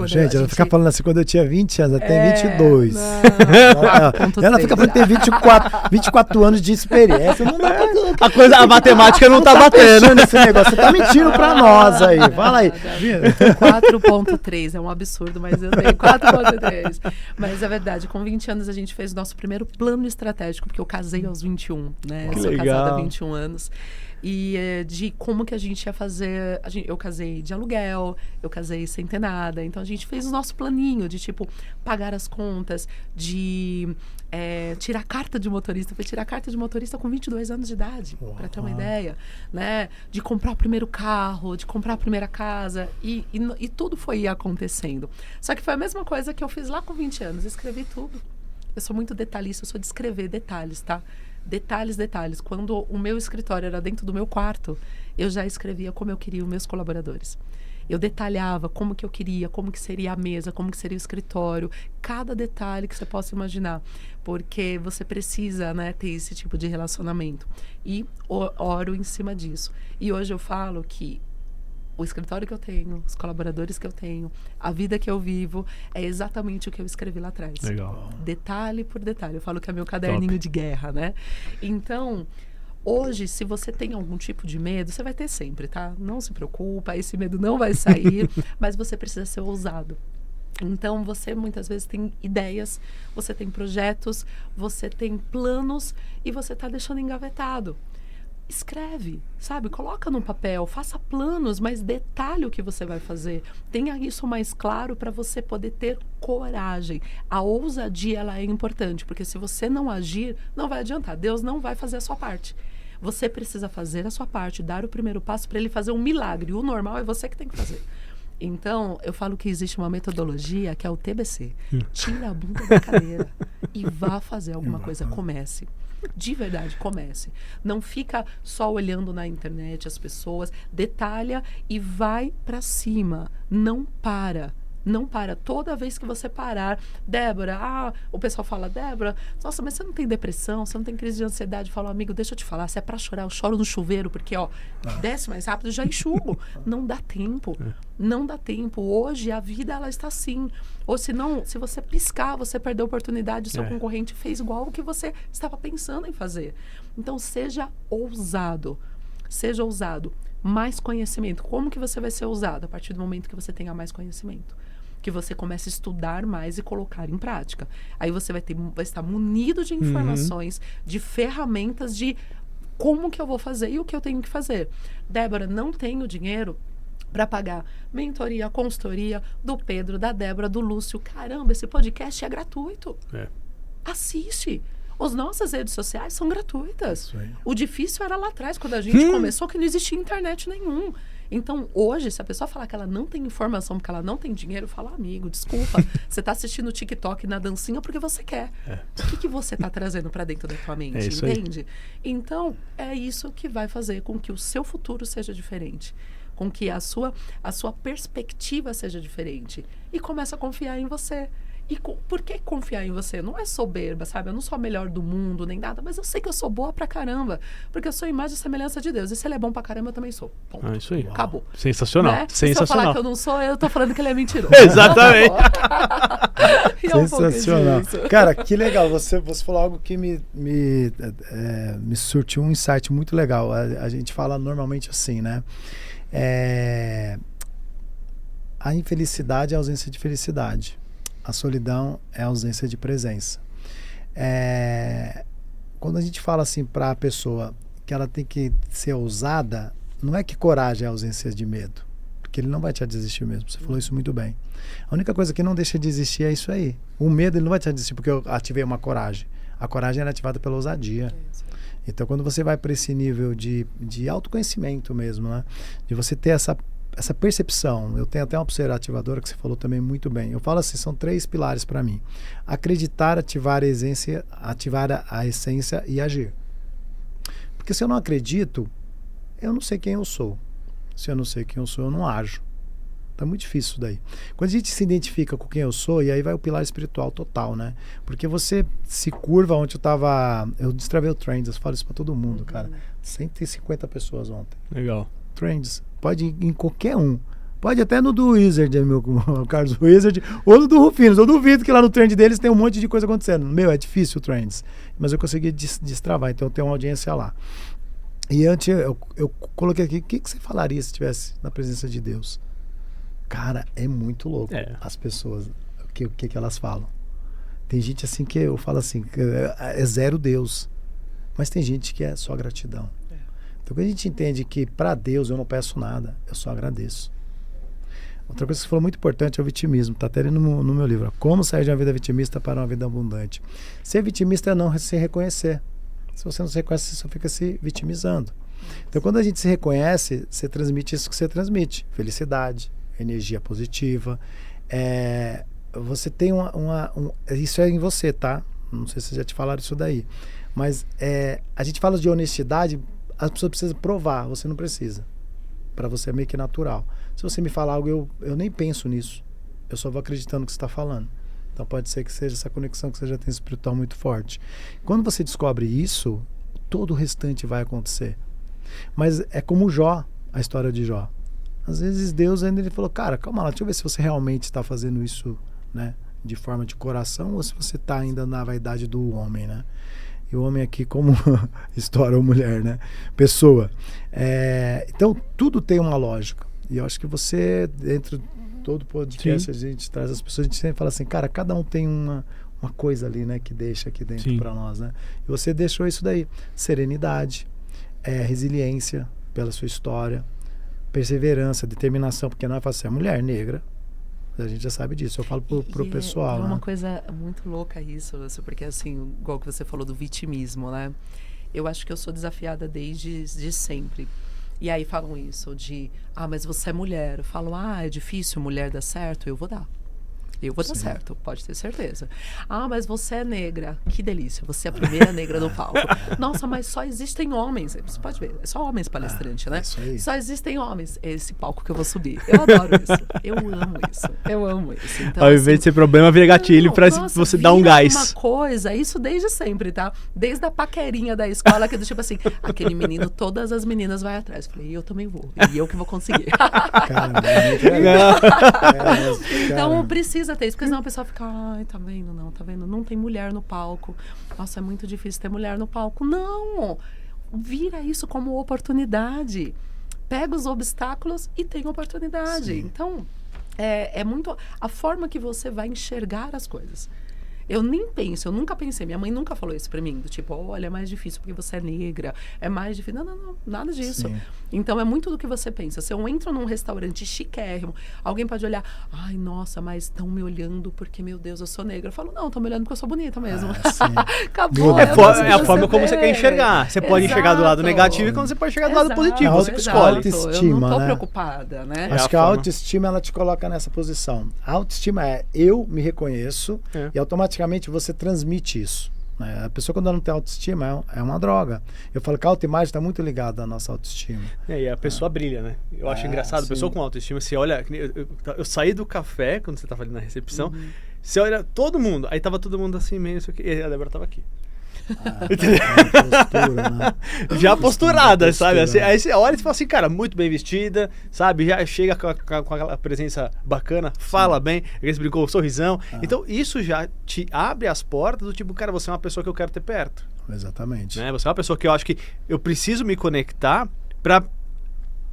Gente, ela fica falando assim, quando eu tinha 20 anos, ela tem 22. Não, ela fica falando que tem 24 anos de experiência. Não dá pra... A matemática não tá batendo. Esse negócio. Você tá mentindo pra nós aí. Fala aí. 4.3, é um absurdo, mas eu tenho 4.3. Mas é verdade, com 20 anos a gente fez o nosso primeiro plano estratégico, porque eu casei aos 21, né? Que eu sou legal. casada há 21 anos. E de como que a gente ia fazer... eu casei de aluguel, eu casei sem ter nada. Então, a gente fez o nosso planinho de, tipo, pagar as contas, de tirar carta de motorista. Foi tirar carta de motorista com 22 anos de idade, para ter uma ideia. Né? De comprar o primeiro carro, de comprar a primeira casa. E tudo foi acontecendo. Só que foi a mesma coisa que eu fiz lá com 20 anos. Escrevi tudo. Eu sou muito detalhista, eu sou de escrever detalhes, tá? Detalhes. Quando o meu escritório era dentro do meu quarto, eu já escrevia como eu queria os meus colaboradores. Eu detalhava como que eu queria, como que seria a mesa, como que seria o escritório, cada detalhe que você possa imaginar, porque você precisa, né, ter esse tipo de relacionamento. E oro em cima disso. E hoje eu falo que o escritório que eu tenho, os colaboradores que eu tenho, a vida que eu vivo, é exatamente o que eu escrevi lá atrás. Legal. Detalhe por detalhe. Eu falo que é meu caderninho de guerra, né? Então, hoje, se você tem algum tipo de medo, você vai ter sempre, tá? Não se preocupa, esse medo não vai sair, mas você precisa ser ousado. Então, você muitas vezes tem ideias, você tem projetos, você tem planos e você está deixando engavetado. Escreve, sabe? Coloca no papel, faça planos, mas detalhe o que você vai fazer. Tenha isso mais claro para você poder ter coragem. A ousadia, ela é importante, porque se você não agir, não vai adiantar. Deus não vai fazer a sua parte. Você precisa fazer a sua parte, dar o primeiro passo para ele fazer um milagre. O normal é você que tem que fazer. Então, eu falo que existe uma metodologia que é o TBC. Tira a bunda da cadeira e vá fazer alguma coisa. Comece. De verdade, comece. Não fica só olhando na internet as pessoas. Detalha e vai pra cima. Não para. Não para. Toda vez que você parar, Débora, o pessoal fala, Débora, nossa, mas você não tem depressão, você não tem crise de ansiedade? Eu falo, amigo, deixa eu te falar, se é pra chorar, eu choro no chuveiro, porque, desce mais rápido, já enxugo. Não dá tempo. Não dá tempo. Hoje, a vida, ela está assim. Ou se não, se você piscar, você perdeu a oportunidade, o seu concorrente fez igual o que você estava pensando em fazer. Então, seja ousado. Seja ousado. Mais conhecimento. Como que você vai ser ousado? A partir do momento que você tenha mais conhecimento. Que você comece a estudar mais e colocar em prática. Aí você vai estar munido de informações, de ferramentas de como que eu vou fazer e o que eu tenho que fazer. Débora, não tenho dinheiro para pagar mentoria, consultoria do Pedro, da Débora, do Lúcio. Caramba, esse podcast é gratuito. Assiste. As nossas redes sociais são gratuitas. O difícil era lá atrás, quando a gente começou, que não existia internet nenhum. Então, hoje, se a pessoa falar que ela não tem informação porque ela não tem dinheiro, fala, amigo, desculpa, você está assistindo o TikTok na dancinha porque você quer. O que você está trazendo para dentro da tua mente, entende? Então, é isso que vai fazer com que o seu futuro seja diferente. Com que a sua perspectiva seja diferente. E começa a confiar em você. E por que confiar em você? Não é soberba, sabe? Eu não sou a melhor do mundo, nem nada, mas eu sei que eu sou boa pra caramba. Porque eu sou a imagem e semelhança de Deus. E se ele é bom pra caramba, eu também sou. Ponto. Isso aí. Acabou. Sensacional. Né? Sensacional. Se eu falar que eu não sou, eu tô falando que ele é mentiroso. Exatamente. Sensacional. Cara, que legal. Você falou algo que me surtiu um insight muito legal. A gente fala normalmente assim, né? A infelicidade é a ausência de felicidade. A solidão é a ausência de presença. Quando a gente fala assim para a pessoa que ela tem que ser ousada, não é que coragem é a ausência de medo, porque ele não vai te desistir mesmo. Você falou isso muito bem. A única coisa que não deixa de existir é isso aí. O medo, ele não vai te desistir porque eu ativei uma coragem. A coragem é ativada pela ousadia. Então, quando você vai para esse nível de autoconhecimento mesmo, né? De você ter essa percepção. Eu tenho até uma pulseira ativadora que você falou também muito bem. Eu falo assim, são 3 pilares para mim. Acreditar, ativar a essência e agir. Porque se eu não acredito, eu não sei quem eu sou. Se eu não sei quem eu sou, eu não ajo. Tá muito difícil isso daí. Quando a gente se identifica com quem eu sou, e aí vai o pilar espiritual total, né? Porque você se curva onde eu destravei o Trends, eu falo isso para todo mundo, cara. 150 pessoas ontem. Legal. Trends. Pode ir em qualquer um. Pode até no do Wizard, o Carlos Wizard, ou no do Rufinos. Eu duvido que lá no trend deles tem um monte de coisa acontecendo. Meu, é difícil o Trends. Mas eu consegui destravar, então eu tenho uma audiência lá. E antes eu coloquei aqui, o que você falaria se estivesse na presença de Deus? Cara, é muito louco. As pessoas, o que elas falam. Tem gente assim que eu falo assim, é zero Deus. Mas tem gente que é só gratidão. Então, quando a gente entende que para Deus eu não peço nada, eu só agradeço. Outra coisa que você falou muito importante é o vitimismo. Está até ali no meu livro. Como sair de uma vida vitimista para uma vida abundante? Ser vitimista é não se reconhecer. Se você não se reconhece, você só fica se vitimizando. Então, quando a gente se reconhece, você transmite isso que você transmite. Felicidade, energia positiva. Você tem isso é em você, tá? Não sei se já te falaram isso daí. Mas a gente fala de honestidade, as pessoas precisam provar, você não precisa. Para você é meio que natural. Se você me falar algo, eu nem penso nisso. Eu só vou acreditando no que você está falando. Então pode ser que seja essa conexão que você já tem espiritual muito forte. Quando você descobre isso, todo o restante vai acontecer. Mas é como Jó, a história de Jó. Às vezes Deus ainda ele falou, cara, calma lá, deixa eu ver se você realmente está fazendo isso, né, de forma de coração ou se você está ainda na vaidade do homem, né? E o homem aqui como história ou mulher, né? Pessoa. Então, tudo tem uma lógica. E eu acho que você, dentro de todo podcast, a gente traz as pessoas, a gente sempre fala assim, cara, cada um tem uma coisa ali, né, que deixa aqui dentro para nós, né? E você deixou isso daí. Serenidade, resiliência pela sua história, perseverança, determinação, porque não é fácil ser mulher negra. A gente já sabe disso. Eu falo pro pessoal. É uma né? coisa muito louca isso, porque assim, igual que você falou do vitimismo, né? Eu acho que eu sou desafiada desde sempre. E aí falam isso de, mas você é mulher. Eu falo, é difícil mulher dar certo, eu vou dar. Eu vou dar certo, pode ter certeza. Mas você é negra. Que delícia, você é a primeira negra do palco. Nossa, mas só existem homens. Você pode ver, é só homens palestrantes, né? Só existem homens. Esse palco que eu vou subir. Eu adoro isso. Eu amo isso. Eu amo isso. Então, ao invés de ser problema, vira gatilho pra você dar um gás. Uma coisa, isso desde sempre, tá? Desde a paquerinha da escola, que do tipo assim, aquele menino, todas as meninas vai atrás. Eu falei, eu também vou. E eu que vou conseguir. Então, precisa ter isso, porque senão a pessoa fica, tá vendo, não, tá vendo? Não tem mulher no palco. Nossa, é muito difícil ter mulher no palco. Não! Vira isso como oportunidade. Pega os obstáculos e tem oportunidade. Sim. Então, é muito a forma que você vai enxergar as coisas. Eu nunca pensei, minha mãe nunca falou isso pra mim, do tipo, olha, é mais difícil porque você é negra, é mais difícil. Não, nada disso. Sim. Então, é muito do que você pensa. Se eu entro num restaurante chiquérrimo, alguém pode olhar, nossa, mas estão me olhando porque, meu Deus, eu sou negra. Eu falo, não, estão me olhando porque eu sou bonita mesmo. Acabou. É a forma como você quer enxergar. Você pode enxergar do lado negativo e como você pode enxergar do lado positivo. Você que escolhe. Autoestima, eu não tô preocupada, né? Acho que a autoestima, ela te coloca nessa posição. A autoestima é, eu me reconheço e automaticamente você transmite isso. Né? A pessoa, quando ela não tem autoestima, é uma droga. Eu falo que a autoimagem está muito ligada à nossa autoestima. E a pessoa brilha, né? Eu acho engraçado, a pessoa com autoestima, você olha... Eu saí do café, quando você estava ali na recepção, você olha todo mundo, aí tava todo mundo assim meio, e a Débora tava aqui. Postura, né? Já posturada, sabe? Assim, aí você olha e fala assim, cara, muito bem vestida, sabe? Já chega com aquela presença bacana, fala bem, você brincou, sorrisão. Então, isso já te abre as portas do tipo, cara, você é uma pessoa que eu quero ter perto. Exatamente. Né? Você é uma pessoa que eu acho que eu preciso me conectar pra...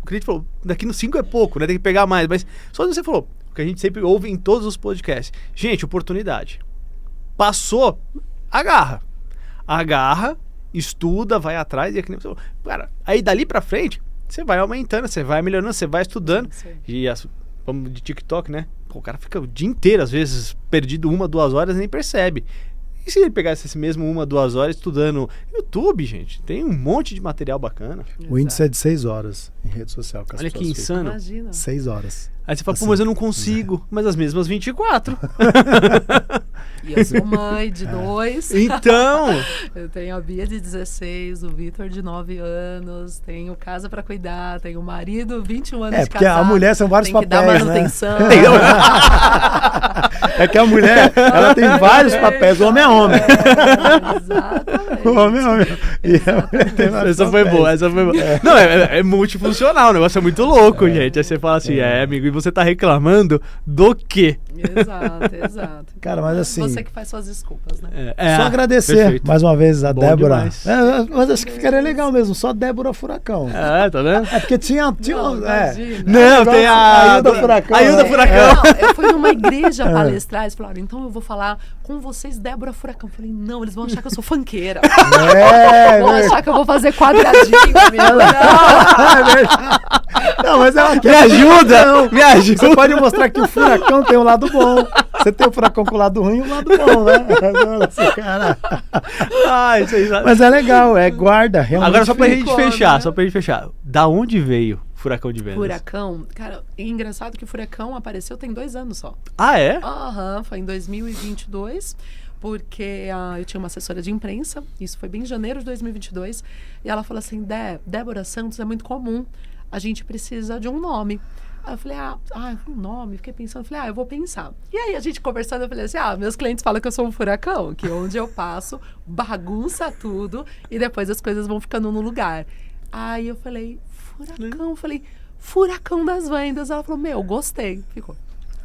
O que a gente falou, daqui no 5 é pouco, né? Tem que pegar mais, mas só você falou, o que a gente sempre ouve em todos os podcasts. Gente, oportunidade. Passou, agarra, estuda, vai atrás, e é que nem você falou. Cara, aí dali pra frente, você vai aumentando, você vai melhorando, você vai estudando. Sim. E vamos de TikTok, né? O cara fica o dia inteiro, às vezes, perdido 1, 2 horas e nem percebe. E se ele pegasse esse mesmo 1, 2 horas estudando YouTube, gente, tem um monte de material bacana. O índice é de 6 horas em rede social. Olha que insano. Imagina. 6 horas. Aí você fala, pô, mas eu não consigo. Mas as mesmas 24. E eu sou mãe de 2. Então! Eu tenho a Bia de 16, o Vitor de 9 anos, tenho casa pra cuidar, tenho o marido 21 anos de casado. Porque a mulher são vários papéis, tem que dar manutenção. Né? É que a mulher, ela tem vários papéis, o homem é homem. Exatamente. O homem é homem. Essa foi boa. Não, é multifuncional, o negócio é muito louco, gente. Aí você fala assim, amigo, e você tá reclamando do quê? Exato. Cara, mas assim... Você que faz suas desculpas, né? Só agradecer perfeito. mais uma vez a Bom Débora. Mas acho que ficaria legal mesmo, só Débora Furacão. Tá vendo? Porque tinha Não, tem a Ailda Furacão. Ailda Furacão. Não, eu fui numa igreja palestrar, eles falaram, então eu vou falar com vocês, Débora Furacão. Eu falei, não, eles vão achar que eu sou funkeira. Vão achar que eu vou fazer quadradinho, Não, mas ela me ajuda. Você pode mostrar que o furacão tem um lado bom. Você tem o furacão com o lado ruim e o lado bom, né? Cara. Isso aí. Mas é legal, guarda. Realmente. Agora só pra gente fechar, da onde veio Furacão de Vendas? Furacão, cara, é engraçado que o Furacão apareceu tem 2 anos só. Ah, é? Foi em 2022. Porque eu tinha uma assessora de imprensa, isso foi bem em janeiro de 2022, e ela falou assim, Débora Santos é muito comum, a gente precisa de um nome. Aí eu falei, um nome, fiquei pensando, falei, eu vou pensar. E aí a gente conversando, eu falei assim, meus clientes falam que eu sou um furacão, que onde eu passo, bagunça tudo, e depois as coisas vão ficando no lugar. Aí eu falei, furacão, furacão das vendas. Ela falou, meu, gostei. Ficou.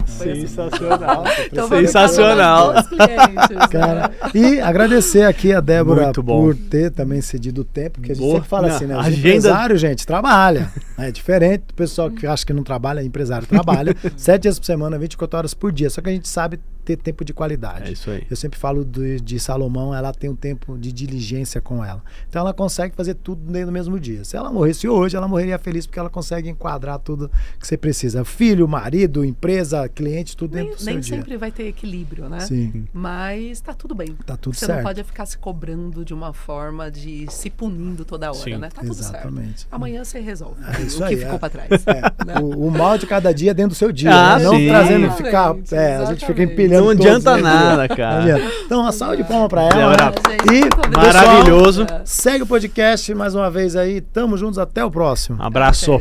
Foi assim. Sensacional. Então, Sensacional. vamos ter clientes, Cara, né? e agradecer aqui a Débora Muito bom. por ter também cedido o tempo, porque a gente Boa. sempre fala Não, assim, né? Os agenda- empresários, gente, trabalha. É diferente do pessoal que acha que não trabalha, empresário trabalha 7 dias por semana, 24 horas por dia. Só que a gente sabe ter tempo de qualidade. É isso aí. Eu sempre falo de Salomão, ela tem um tempo de diligência com ela. Então ela consegue fazer tudo no mesmo dia. Se ela morresse hoje, ela morreria feliz porque ela consegue enquadrar tudo que você precisa. Filho, marido, empresa, cliente, tudo dentro do seu Nem dia. sempre vai ter equilíbrio, né? Sim, Mas tá tudo bem. tá tudo Você certo. não pode ficar se cobrando de uma forma de se punindo toda hora, Sim. né? Tá tudo certo. Exatamente. Amanhã você resolve É isso o que aí, ficou é. pra trás. É, né? o mal de cada dia é dentro do seu dia, Ah, né? Não sim. trazendo ficar. Exatamente, A gente fica exatamente. empilhando. Não todos, adianta né? nada, Não cara. adianta. Então, uma salva de palmas pra ela. Débora, né? Gente, E muito obrigada. Maravilhoso. Segue o podcast mais uma vez aí. Tamo juntos, até o próximo. Abraço.